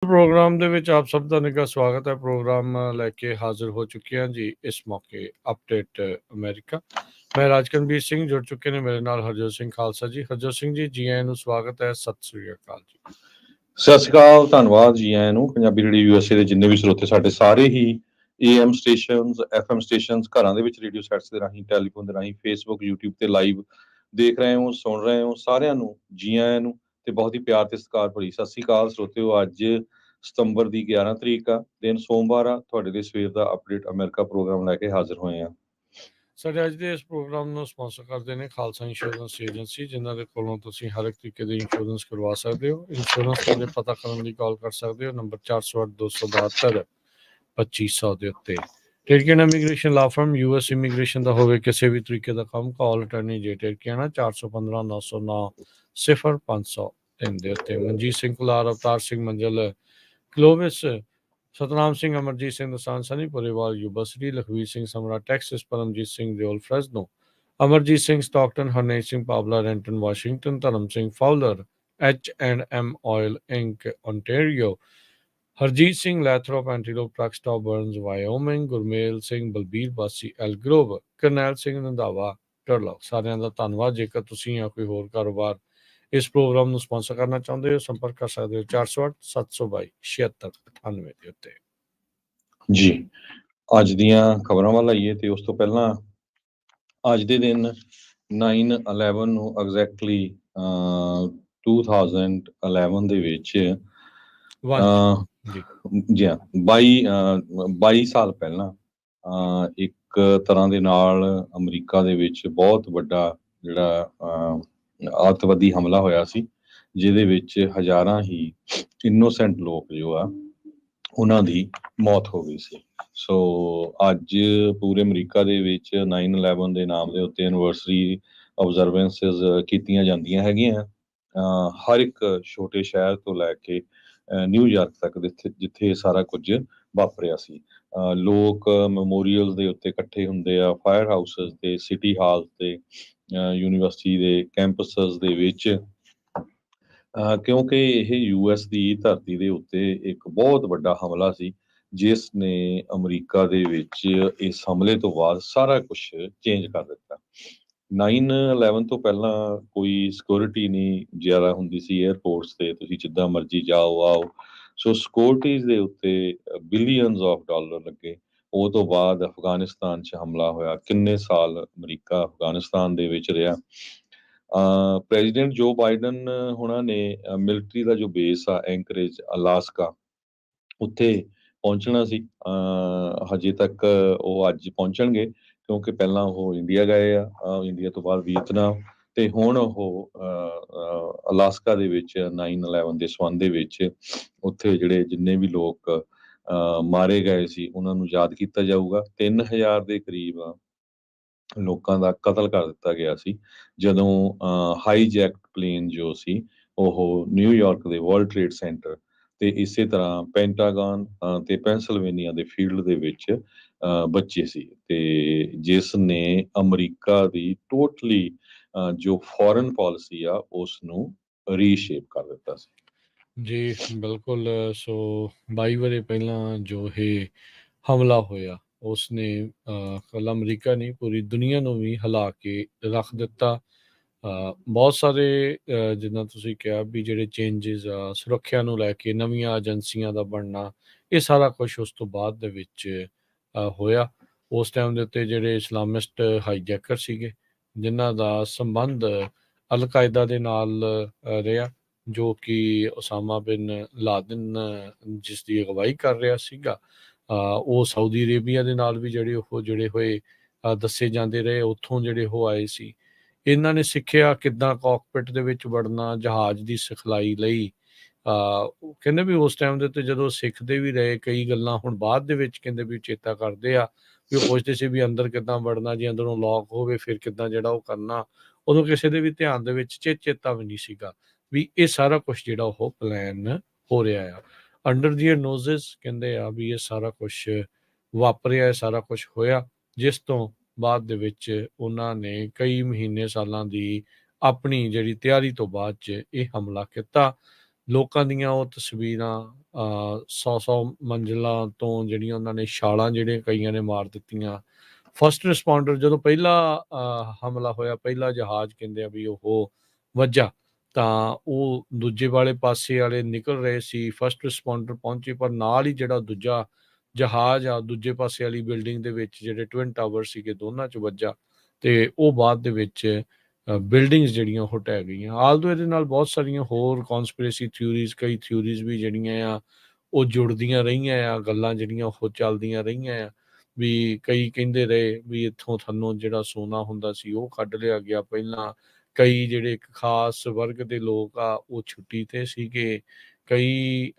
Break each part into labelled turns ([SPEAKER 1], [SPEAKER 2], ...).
[SPEAKER 1] Programme ਦੇ ਵਿੱਚ ਆਪ ਸਭ ਦਾ ਨਿੱਘਾ ਸਵਾਗਤ ਹੈ। ਪ੍ਰੋਗਰਾਮ ਲੈ ਕੇ ਹਾਜ਼ਰ ਹੋ ਚੁੱਕੇ ਹਾਂ ਜੀ ਇਸ ਮੌਕੇ ਅਪਡੇਟ ਅਮਰੀਕਾ। ਮੈਂ ਰਾਜਕਨਵੀਰ ਸਿੰਘ ਜੁੜ ਚੁੱਕੇ ਨੇ ਮੇਰੇ ਨਾਲ ਹਰਜੋਤ ਸਿੰਘ ਖਾਲਸਾ ਜੀ। ਹਰਜੋਤ ਸਿੰਘ ਜੀ ਆਇਆਂ ਨੂੰ ਸਵਾਗਤ ਹੈ। ਸਤਿ ਸ੍ਰੀ ਅਕਾਲ ਜੀ।
[SPEAKER 2] ਸਤਿ ਸ਼੍ਰੀ ਅਕਾਲ, ਧੰਨਵਾਦ ਜੀ ਆਇਆਂ ਨੂੰ। ਪੰਜਾਬੀ ਰੇਡੀਓ ਯੂਐਸਏ ਦੇ ਜਿੰਨੇ ਵੀ ਸਰੋਤੇ ਸਾਡੇ ਸਾਰੇ ਹੀ AM ਸਟੇਸ਼ਨਸ, FM ਸਟੇਸ਼ਨਸ, ਘਰਾਂ ਦੇ ਵਿੱਚ ਰੇਡੀਓ ਸੈਟਸ ਦੇ ਰਾਹੀਂ, ਟੈਲੀਫੋਨ ਦੇ ਰਾਹੀਂ, ਫੇਸਬੁੱਕ, YouTube ਤੇ ਲਾਈਵ ਦੇਖ ਰਹੇ ਹੋ, ਸੁਣ ਰਹੇ ਹੋ, ਸਾਰਿਆਂ ਨੂੰ ਜੀ ਆਇਆਂ ਨੂੰ ਤੇ ਬਹੁਤ ਹੀ ਪਿਆਰ ਤੇ ਸਤਿਕਾਰ ਭਰੀ ਸਤਿ ਸ਼੍ਰੀ ਅਕਾਲ ਸਰੋਤਿਓ। ਅੱਜ ਸਤੰਬਰ ਦੀ 11 ਤਰੀਕ ਆ, ਦਿਨ ਸੋਮਵਾਰ ਆ। ਤੁਹਾਡੇ ਲਈ ਸਵੇਰ ਦਾ ਅਪਡੇਟ ਅਮਰੀਕਾ ਪ੍ਰੋਗਰਾਮ ਲੈ ਕੇ ਹਾਜ਼ਰ ਹੋਏ ਆ।
[SPEAKER 1] ਸਾਡੇ ਅੱਜ ਦੇ ਇਸ ਪ੍ਰੋਗਰਾਮ ਨੂੰ ਸਪਾਂਸਰ ਕਰਦੇ ਨੇ ਖਾਲਸਾ ਇੰਸ਼ੋਰੈਂਸ ਏਜੰਸੀ, ਜਿਨ੍ਹਾਂ ਦੇ ਕੋਲੋਂ ਤੁਸੀਂ ਹਰ ਇੱਕ ਤਰੀਕੇ ਦੇ ਇੰਸ਼ੋਰੈਂਸ ਕਰਵਾ ਸਕਦੇ ਹੋ। ਇੰਸ਼ੋਰੈਂਸ ਬਾਰੇ ਪਤਾ ਕਰਨ ਲਈ ਕਾਲ ਕਰ ਸਕਦੇ ਹੋ ਨੰਬਰ 408-272-2500 ਦੇ ਉੱਤੇ। ਟੇਰਕੀਆਨਾ ਇਮੀਗ੍ਰੇਸ਼ਨ ਲਾ ਫਰਮ US ਇਮੀਗ੍ਰੇਸ਼ਨ ਦਾ ਹੋਵੇ ਕਿਸੇ ਵੀ ਤਰੀਕੇ ਦਾ ਕੰਮ, ਕਾਲ ਅਟਰਨੀ ਜੇ ਟੇਰਕੀਆਨਾ 415-909-0503 ਦੇ ਉੱਤੇ। ਮਨਜੀਤ ਸਿੰਘ ਕੁਲਾਰ, ਅਵਤਾਰ ਸਿੰਘ ਮੰਜ਼ਲ, ਕਲੋਵਿਸ, ਸਤਨਾਮ ਸਿੰਘ, ਅਮਰਜੀਤ ਸਿੰਘ ਦਸਾਨ, ਸਨੀ ਪੁਰੇਵਾਲ, ਯੂਬਸਰੀ, Lakhvir Singh Samra, Texas, Paramjit Singh Deol, Fresno, Amarjit Singh Stockton, Harnek Singh Pawla, Renton Washington, Dharam Singh Fowler, H&M oil inc ontario, Harjit Singh Lathrop, Antelope, truck stop, Burns, Wyoming, Gurmel Singh, Balbir Bassi, Elk Grove, Karnail Singh Randhawa, ਟਰਲੌਕ। ਸਾਰਿਆਂ ਦਾ ਧੰਨਵਾਦ। ਜੇਕਰ ਤੁਸੀਂ ਜਾਂ ਕੋਈ ਹੋਰ ਕਾਰੋਬਾਰ ਇਸ ਪ੍ਰੋਗਰਾਮ ਨੂੰ ਸਪਾਂਸਰ ਕਰਨਾ ਚਾਹੁੰਦੇ ਹੋ, ਸੰਪਰਕ ਕਰ ਸਕਦੇ ਹੋ 408-722-7698 ਦੇ ਉੱਤੇ।
[SPEAKER 2] ਜੀ ਅੱਜ ਦੀਆਂ ਖਬਰਾਂ ਵੱਲ ਆਈਏ ਤੇ ਉਸ ਤੋਂ ਪਹਿਲਾਂ ਅੱਜ ਦੇ ਦਿਨ 9/11 ਨੂੰ ਐਗਜ਼ੈਕਟਲੀ 2011 ਦੇ ਵਿੱਚ ਜੀ ਹਾਂ 22 ਸਾਲ ਪਹਿਲਾਂ ਇੱਕ ਤਰ੍ਹਾਂ ਦੇ ਨਾਲ ਅਮਰੀਕਾ ਦੇ ਵਿੱਚ ਬਹੁਤ ਵੱਡਾ ਜਿਹੜਾ ਅੱਤਵਾਦੀ ਹਮਲਾ ਹੋਇਆ ਸੀ, ਜਿਹਦੇ ਵਿੱਚ ਹਜ਼ਾਰਾਂ ਹੀ ਇਨੋਸੈਂਟ ਲੋਕ ਜੋ ਆ ਉਹਨਾਂ ਦੀ ਮੌਤ ਹੋ ਗਈ ਸੀ। ਸੋ ਅੱਜ ਪੂਰੇ ਅਮਰੀਕਾ ਦੇ ਵਿੱਚ 9/11 ਦੇ ਨਾਮ ਦੇ ਉੱਤੇ ਐਨਵਰਸਰੀ ਆਬਜ਼ਰਵੈਂਸਿਸ ਕੀਤੀਆਂ ਜਾਂਦੀਆਂ ਹੈਗੀਆਂ। ਹਰ ਇੱਕ ਛੋਟੇ ਸ਼ਹਿਰ ਤੋਂ ਲੈ ਕੇ ਨਿਊਯਾਰਕ ਤੱਕ ਜਿੱਥੇ ਸਾਰਾ ਕੁਝ ਵਾਪਰਿਆ ਸੀ। ਲੋਕ ਮੈਮੋਰੀਅਲ ਦੇ ਉੱਤੇ ਇਕੱਠੇ ਹੁੰਦੇ ਆ, ਫਾਇਰ ਹਾਊਸਸ ਤੇ, ਸਿਟੀ ਹਾਲ ਤੇ, ਯੂਨੀਵਰਸਿਟੀ ਦੇ ਕੈਂਪਸਸ ਦੇ ਵਿੱਚ, ਕਿਉਂਕਿ ਇਹ US ਦੀ ਧਰਤੀ ਦੇ ਉੱਤੇ ਇੱਕ ਬਹੁਤ ਵੱਡਾ ਹਮਲਾ ਸੀ, ਜਿਸ ਨੇ ਅਮਰੀਕਾ ਦੇ ਵਿੱਚ ਇਸ ਹਮਲੇ ਤੋਂ ਬਾਅਦ ਸਾਰਾ ਕੁਝ ਚੇਂਜ ਕਰ ਦਿੱਤਾ। 9/11 ਤੋਂ ਪਹਿਲਾਂ ਕੋਈ ਸਿਕਿਉਰਿਟੀ ਨਹੀਂ ਜ਼ਿਆਦਾ ਹੁੰਦੀ ਸੀ ਏਅਰਪੋਰਟਸ ਤੇ, ਤੁਸੀਂ ਜਿੱਦਾਂ ਮਰਜ਼ੀ ਜਾਓ ਆਓ। ਸੋ ਸਿਕਿਉਰਿਟੀਜ਼ ਦੇ ਉੱਤੇ ਬਿਲੀਅਨਸ ਆਫ ਡਾਲਰ ਲੱਗੇ। ਉਹ ਤੋਂ ਬਾਅਦ ਅਫਗਾਨਿਸਤਾਨ 'ਚ ਹਮਲਾ ਹੋਇਆ। ਕਿੰਨੇ ਸਾਲ ਅਮਰੀਕਾ ਅਫਗਾਨਿਸਤਾਨ ਦੇ ਵਿੱਚ ਰਿਹਾ। ਪ੍ਰੈਜ਼ੀਡੈਂਟ ਜੋ ਬਾਈਡਨ ਹੁਣਾਂ ਨੇ ਮਿਲਟਰੀ ਦਾ ਜੋ ਬੇਸ ਆ ਐਂਕਰੇਜ ਅਲਾਸਕਾ, ਉੱਥੇ ਪਹੁੰਚਣਾ ਸੀ। ਹਜੇ ਤੱਕ ਉਹ ਅੱਜ ਪਹੁੰਚਣਗੇ, ਕਿਉਂਕਿ ਪਹਿਲਾਂ ਉਹ ਇੰਡੀਆ ਗਏ ਆ, ਇੰਡੀਆ ਤੋਂ ਬਾਅਦ ਵੀਅਤਨਾਮ, ਤੇ ਹੁਣ ਉਹ ਅਲਾਸਕਾ ਦੇ ਵਿੱਚ 9/11 ਦੇ ਸੰਬੰਧ ਦੇ ਵਿੱਚ ਉੱਥੇ ਜਿਹੜੇ ਜਿੰਨੇ ਵੀ ਲੋਕ ਮਾਰੇ ਗਏ ਸੀ ਉਹਨਾਂ ਨੂੰ ਯਾਦ ਕੀਤਾ ਜਾਊਗਾ। 3000 ਦੇ ਕਰੀਬ ਲੋਕਾਂ ਦਾ ਕਤਲ ਕਰ ਦਿੱਤਾ ਗਿਆ ਸੀ ਜਦੋਂ ਹਾਈਜੈਕਟ ਪਲੇਨ ਜੋ ਸੀ ਉਹ ਨਿਊਯਾਰਕ ਦੇ ਵਰਲਡ ਟ੍ਰੇਡ ਸੈਂਟਰ ਤੇ ਇਸੇ ਤਰ੍ਹਾਂ ਪੈਂਟਾਗਨ ਤੇ ਪੈਂਸਲਵੇਨੀਆ ਦੇ ਫੀਲਡ ਦੇ ਵਿੱਚ ਬੱਚੇ ਸੀ, ਤੇ ਜਿਸ ਨੇ ਅਮਰੀਕਾ ਦੀ ਟੋਟਲੀ ਜੋ ਫੋਰਨ ਪਾਲਿਸੀ ਆ ਉਸ ਨੂੰ ਰੀਸ਼ੇਪ ਕਰ ਦਿੱਤਾ ਸੀ।
[SPEAKER 1] ਜੀ ਬਿਲਕੁਲ। ਸੋ 22 ਵਰੇ ਪਹਿਲਾਂ ਜੋ ਇਹ ਹਮਲਾ ਹੋਇਆ ਉਸਨੇ ਕੱਲਾ ਅਮਰੀਕਾ ਨਹੀਂ ਪੂਰੀ ਦੁਨੀਆ ਨੂੰ ਵੀ ਹਿਲਾ ਕੇ ਰੱਖ ਦਿੱਤਾ। ਬਹੁਤ ਸਾਰੇ ਜਿੱਦਾਂ ਤੁਸੀਂ ਕਿਹਾ ਵੀ ਜਿਹੜੇ ਚੇਂਜਿਸ ਆ, ਸੁਰੱਖਿਆ ਨੂੰ ਲੈ ਕੇ ਨਵੀਆਂ ਏਜੰਸੀਆਂ ਦਾ ਬਣਨਾ, ਇਹ ਸਾਰਾ ਕੁਛ ਉਸ ਤੋਂ ਬਾਅਦ ਦੇ ਵਿੱਚ ਹੋਇਆ। ਉਸ ਟਾਈਮ ਦੇ ਉੱਤੇ ਜਿਹੜੇ ਇਸਲਾਮਿਸਟ ਹਾਈਜੈਕਰ ਸੀਗੇ, ਜਿਨ੍ਹਾਂ ਦਾ ਸੰਬੰਧ ਅਲ-ਕਾਇਦਾ ਦੇ ਨਾਲ ਰਿਹਾ, ਜੋ ਕਿ ਉਸਾਮਾ ਬਿਨ ਲਾਦਨ ਜਿਸ ਦੀ ਅਗਵਾਈ ਕਰ ਰਿਹਾ ਸੀਗਾ, ਉਹ ਸਾਊਦੀ ਅਰੇਬੀਆ ਦੇ ਨਾਲ ਵੀ ਜਿਹੜੇ ਹੋਏ ਦੱਸੇ ਜਾਂਦੇ ਰਹੇ, ਉੱਥੋਂ ਜਿਹੜੇ ਉਹ ਆਏ ਸੀ। ਇਹਨਾਂ ਨੇ ਸਿੱਖਿਆ ਕਿੱਦਾਂ ਕਾਕਪਿਟ ਦੇ ਵਿੱਚ ਵੜਨਾ, ਜਹਾਜ਼ ਦੀ ਸਿਖਲਾਈ ਲਈ। ਕਹਿੰਦੇ ਵੀ ਉਸ ਟਾਈਮ ਦੇ ਉੱਤੇ ਜਦੋਂ ਸਿੱਖਦੇ ਵੀ ਰਹੇ ਕਈ ਗੱਲਾਂ, ਹੁਣ ਬਾਅਦ ਦੇ ਵਿੱਚ ਕਹਿੰਦੇ ਵੀ ਚੇਤਾ ਕਰਦੇ ਆ ਵੀ ਉਹ ਪੁੱਛਦੇ ਸੀ ਵੀ ਅੰਦਰ ਕਿੱਦਾਂ ਵੜਨਾ, ਜੇ ਅੰਦਰੋਂ ਲੌਕ ਹੋਵੇ ਫਿਰ ਕਿੱਦਾਂ ਜਿਹੜਾ ਉਹ ਕਰਨਾ। ਉਦੋਂ ਕਿਸੇ ਦੇ ਵੀ ਧਿਆਨ ਦੇ ਵਿੱਚ ਚੇਤਾ ਵੀ ਨਹੀਂ ਸੀਗਾ ਵੀ ਇਹ ਸਾਰਾ ਕੁਛ ਜਿਹੜਾ ਉਹ ਪਲਾਨ ਹੋ ਰਿਹਾ ਆ ਅੰਡਰ ਦੀਅਰ ਨੋਜ਼ਿਸ। ਕਹਿੰਦੇ ਆ ਵੀ ਇਹ ਸਾਰਾ ਕੁਛ ਵਾਪਰਿਆ, ਇਹ ਸਾਰਾ ਕੁਛ ਹੋਇਆ, ਜਿਸ ਤੋਂ ਬਾਅਦ ਦੇ ਵਿੱਚ ਉਹਨਾਂ ਨੇ ਕਈ ਮਹੀਨੇ ਸਾਲਾਂ ਦੀ ਆਪਣੀ ਜਿਹੜੀ ਤਿਆਰੀ ਤੋਂ ਬਾਅਦ 'ਚ ਇਹ ਹਮਲਾ ਕੀਤਾ। ਲੋਕਾਂ ਦੀਆਂ ਉਹ ਤਸਵੀਰਾਂ 100-100 ਮੰਜ਼ਿਲਾਂ ਤੋਂ ਜਿਹੜੀਆਂ ਉਹਨਾਂ ਨੇ ਛਾਲਾਂ ਜਿਹੜੀਆਂ ਕਈਆਂ ਨੇ ਮਾਰ ਦਿੱਤੀਆਂ। ਫਸਟ ਰਿਸਪੋਂਡਰ ਜਦੋਂ ਪਹਿਲਾ ਹਮਲਾ ਹੋਇਆ, ਪਹਿਲਾ ਜਹਾਜ਼ ਕਹਿੰਦੇ ਆ ਵੀ ਉਹ ਵੱਜਾ, ਤਾਂ ਉਹ ਦੂਜੇ ਵਾਲੇ ਪਾਸੇ ਵਾਲੇ ਨਿਕਲ ਰਹੇ ਸੀ, ਫਸਟ ਰਿਸਪੋਂਡਰ ਪਹੁੰਚੇ, ਪਰ ਨਾਲ ਹੀ ਜਿਹੜਾ ਦੂਜਾ ਜਹਾਜ਼ ਆ ਦੂਜੇ ਪਾਸੇ ਵਾਲੀ ਬਿਲਡਿੰਗ ਦੇ ਵਿੱਚ ਜਿਹੜੇ ਟਵਿਨ ਟਾਵਰ ਸੀਗੇ ਦੋਨਾਂ 'ਚ ਵੱਜਾ, ਤੇ ਉਹ ਬਾਅਦ ਦੇ ਵਿੱਚ ਬਿਲਡਿੰਗਸ ਜਿਹੜੀਆਂ ਉਹ ਢਹਿ ਗਈਆਂ। ਆਲਦੋ ਇਹਦੇ ਨਾਲ ਬਹੁਤ ਸਾਰੀਆਂ ਹੋਰ ਕੌਨਸਪੀਰੇਸੀ ਥਿਊਰੀਜ਼, ਕਈ ਥਿਊਰੀਜ਼ ਵੀ ਜਿਹੜੀਆਂ ਆ ਉਹ ਜੁੜਦੀਆਂ ਰਹੀਆਂ ਆ, ਗੱਲਾਂ ਜਿਹੜੀਆਂ ਉਹ ਚੱਲਦੀਆਂ ਰਹੀਆਂ ਆ। ਵੀ ਕਈ ਕਹਿੰਦੇ ਰਹੇ ਵੀ ਇੱਥੋਂ ਥੱਲੋਂ ਜਿਹੜਾ ਸੋਨਾ ਹੁੰਦਾ ਸੀ ਉਹ ਕੱਢ ਲਿਆ ਗਿਆ ਪਹਿਲਾਂ। ਕਈ ਜਿਹੜੇ ਇੱਕ ਖਾਸ ਵਰਗ ਦੇ ਲੋਕ ਆ ਉਹ ਛੁੱਟੀ ਤੇ ਸੀਗੇ। ਕਈ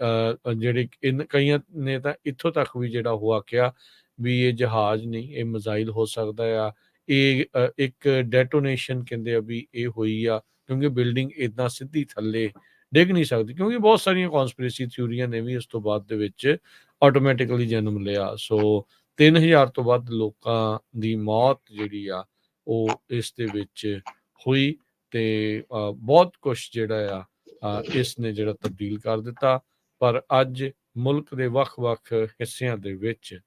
[SPEAKER 1] ਜਿਹੜੇ ਕਈਆਂ ਨੇ ਤਾਂ ਇੱਥੋਂ ਤੱਕ ਵੀ ਜਿਹੜਾ ਉਹ ਆਖਿਆ ਵੀ ਇਹ ਜਹਾਜ਼ ਨਹੀਂ, ਇਹ ਮਿਜ਼ਾਈਲ ਹੋ ਸਕਦਾ ਆ। ਇਹ ਇੱਕ ਡੈਟੋਨੇਸ਼ਨ ਕਹਿੰਦੇ ਆ ਵੀ ਇਹ ਹੋਈ ਆ, ਕਿਉਂਕਿ ਬਿਲਡਿੰਗ ਇੱਦਾਂ ਸਿੱਧੀ ਥੱਲੇ ਡਿੱਗ ਨਹੀਂ ਸਕਦੀ, ਕਿਉਂਕਿ ਬਹੁਤ ਸਾਰੀਆਂ ਕੌਨਸਪੀਰੇਸੀ ਥਿਊਰੀਆਂ ਨੇ ਵੀ ਇਸ ਤੋਂ ਬਾਅਦ ਦੇ ਵਿੱਚ ਆਟੋਮੈਟਿਕਲੀ ਜਨਮ ਲਿਆ। ਸੋ 3000 ਤੋਂ ਵੱਧ ਲੋਕਾਂ ਦੀ ਮੌਤ ਜਿਹੜੀ ਆ ਉਹ ਇਸ ਦੇ ਵਿੱਚ ਹੋਈ, ਤੇ ਬਹੁਤ ਕੁਛ ਜਿਹੜਾ ਆ ਇਸ ਨੇ ਜਿਹੜਾ ਤਬਦੀਲ ਕਰ ਦਿੱਤਾ। ਪਰ ਅੱਜ ਮੁਲਕ ਦੇ ਵੱਖ-ਵੱਖ ਹਿੱਸਿਆਂ ਦੇ ਵਿੱਚ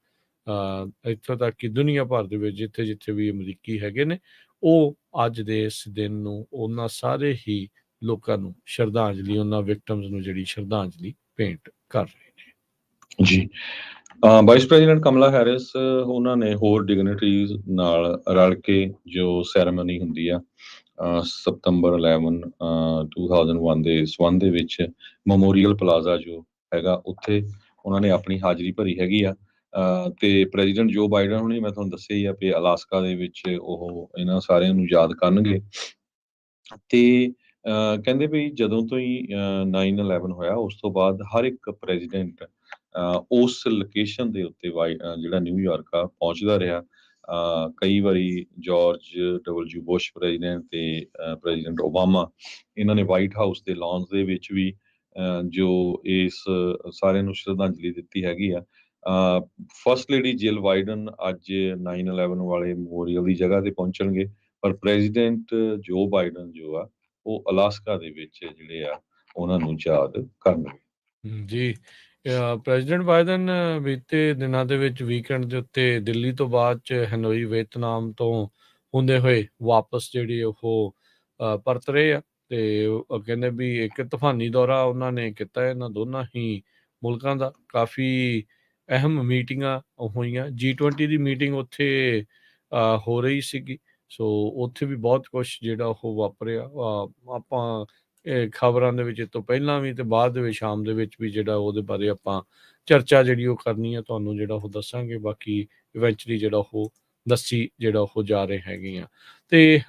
[SPEAKER 1] ਇੱਥੋਂ ਤੱਕ ਕਿ ਦੁਨੀਆ ਭਰ ਦੇ ਵਿੱਚ ਜਿੱਥੇ ਜਿੱਥੇ ਵੀ ਅਮਰੀਕੀ ਹੈਗੇ ਨੇ, ਉਹ ਅੱਜ ਦੇ ਇਸ ਦਿਨ ਨੂੰ ਉਹਨਾਂ ਸਾਰੇ ਹੀ ਲੋਕਾਂ ਨੂੰ ਸ਼ਰਧਾਂਜਲੀ, ਉਹਨਾਂ ਵਿਕਟਮਸ ਨੂੰ ਜਿਹੜੀ ਸ਼ਰਧਾਂਜਲੀ ਭੇਂਟ ਕਰ ਰਹੇ ਨੇ।
[SPEAKER 2] ਜੀ, ਵਾਈਸ ਪ੍ਰੈਜ਼ੀਡੈਂਟ ਕਮਲਾ ਹੈਰਿਸ ਉਹਨਾਂ ਨੇ ਹੋਰ ਡਿਗਨਿਟਰੀਜ਼ ਨਾਲ ਰਲ ਕੇ ਜੋ ਸੈਰੇਮਨੀ ਹੁੰਦੀ ਆ ਸਤੰਬਰ 11 2001 ਦੇ ਸੰਬੰਧ ਦੇ ਵਿੱਚ ਮੈਮੋਰੀਅਲ ਪਲਾਜ਼ਾ ਜੋ ਹੈਗਾ ਉੱਥੇ ਉਹਨਾਂ ਨੇ ਆਪਣੀ ਹਾਜ਼ਰੀ ਭਰੀ ਹੈਗੀ ਆ। ਤੇ ਪ੍ਰੈਜ਼ੀਡੈਂਟ ਜੋ ਬਾਈਡਨ ਹੁਣੀ ਮੈਂ ਤੁਹਾਨੂੰ ਦੱਸਿਆ ਹੀ ਆ ਵੀ ਅਲਾਸਕਾ ਦੇ ਵਿੱਚ ਉਹ ਇਹਨਾਂ ਸਾਰਿਆਂ ਨੂੰ ਯਾਦ ਕਰਨਗੇ। ਤੇ ਕਹਿੰਦੇ ਵੀ ਜਦੋਂ ਤੋਂ ਹੀ 9/11 ਹੋਇਆ ਉਸ ਤੋਂ ਬਾਅਦ ਹਰ ਇੱਕ ਪ੍ਰੈਜ਼ੀਡੈਂਟ ਉਸ ਲੋਕੇਸ਼ਨ ਦੇ ਉੱਤੇ ਜਿਹੜਾ ਨਿਊਯਾਰਕ ਆ ਪਹੁੰਚਦਾ ਰਿਹਾ। ਕਈ ਵਾਰੀ ਜਾਰਜ ਡਬਲਯੂ ਬੁਸ਼ ਪ੍ਰੈਜ਼ੀਡੈਂਟ ਤੇ ਪ੍ਰੈਜ਼ੀਡੈਂਟ ਓਬਾਮਾ, ਇਹਨਾਂ ਨੇ ਵਾਈਟ ਹਾਊਸ ਦੇ ਲੌਨਸ ਦੇ ਵਿੱਚ ਵੀ ਜੋ ਇਸ ਸਾਰਿਆਂ ਨੂੰ ਸ਼ਰਧਾਂਜਲੀ ਦਿੱਤੀ ਹੈਗੀ ਆ। ਫਸਟ ਲੇਡੀ ਜਿਲ ਬਾਈਡਨ ਅੱਜ 9/11 ਵਾਲੇ ਮੈਮੋਰੀਅਲ ਦੀ ਜਗ੍ਹਾ ਤੇ ਪਹੁੰਚਣਗੇ, ਪਰ ਪ੍ਰੈਜ਼ੀਡੈਂਟ ਜੋ ਬਾਈਡਨ ਜੋ ਆ ਉਹ ਅਲਾਸਕਾ ਦੇ ਵਿੱਚ ਜਿਹੜੇ ਆ ਉਹਨਾਂ ਨੂੰ ਯਾਦ ਕਰਨਗੇ।
[SPEAKER 1] ਜੀ, ਪ੍ਰੈਜ਼ੀਡੈਂਟ ਬਾਈਡਨ ਬੀਤੇ ਦਿਨਾਂ ਦੇ ਵਿੱਚ ਵੀਕਐਂਡ ਦੇ ਉੱਤੇ ਦਿੱਲੀ ਤੋਂ ਬਾਅਦ 'ਚ ਹਨੋਈ ਵੀਅਤਨਾਮ ਤੋਂ ਹੁੰਦੇ ਹੋਏ ਵਾਪਸ ਜਿਹੜੀ ਉਹ ਪਰਤ ਰਹੇ ਆ, ਤੇ ਉਹ ਕਹਿੰਦੇ ਵੀ ਇੱਕ ਤੂਫਾਨੀ ਦੌਰਾ ਉਹਨਾਂ ਨੇ ਕੀਤਾ ਇਹਨਾਂ ਦੋਨਾਂ ਹੀ ਮੁਲਕਾਂ ਦਾ। ਕਾਫੀ ਅਹਿਮ ਮੀਟਿੰਗਾਂ ਹੋਈਆਂ, G20 ਦੀ ਮੀਟਿੰਗ ਉੱਥੇ ਹੋ ਰਹੀ ਸੀਗੀ। ਸੋ ਉੱਥੇ ਵੀ ਬਹੁਤ ਕੁਛ ਜਿਹੜਾ ਉਹ ਵਾਪਰਿਆ। ਆਪਾਂ ਖਬਰਾਂ ਦੇ ਵਿੱਚ ਇਹ ਤੋਂ ਪਹਿਲਾਂ ਵੀ ਤੇ ਬਾਅਦ ਦੇ ਵਿੱਚ ਸ਼ਾਮ ਦੇ ਵਿੱਚ ਵੀ ਜਿਹੜਾ ਉਹਦੇ ਬਾਰੇ ਆਪਾਂ ਚਰਚਾ ਜਿਹੜੀ ਉਹ ਕਰਨੀ ਆ, ਤੁਹਾਨੂੰ ਜਿਹੜਾ ਉਹ ਦੱਸਾਂਗੇ। ਬਾਕੀ ਇਵੈਂਚੁਅਲੀ ਜਿਹੜਾ ਉਹ ਦੱਸੀ ਜਿਹੜਾ ਉਹ ਜਾ ਰਹੇ ਹੈਗੇ ਆ। ਤੇ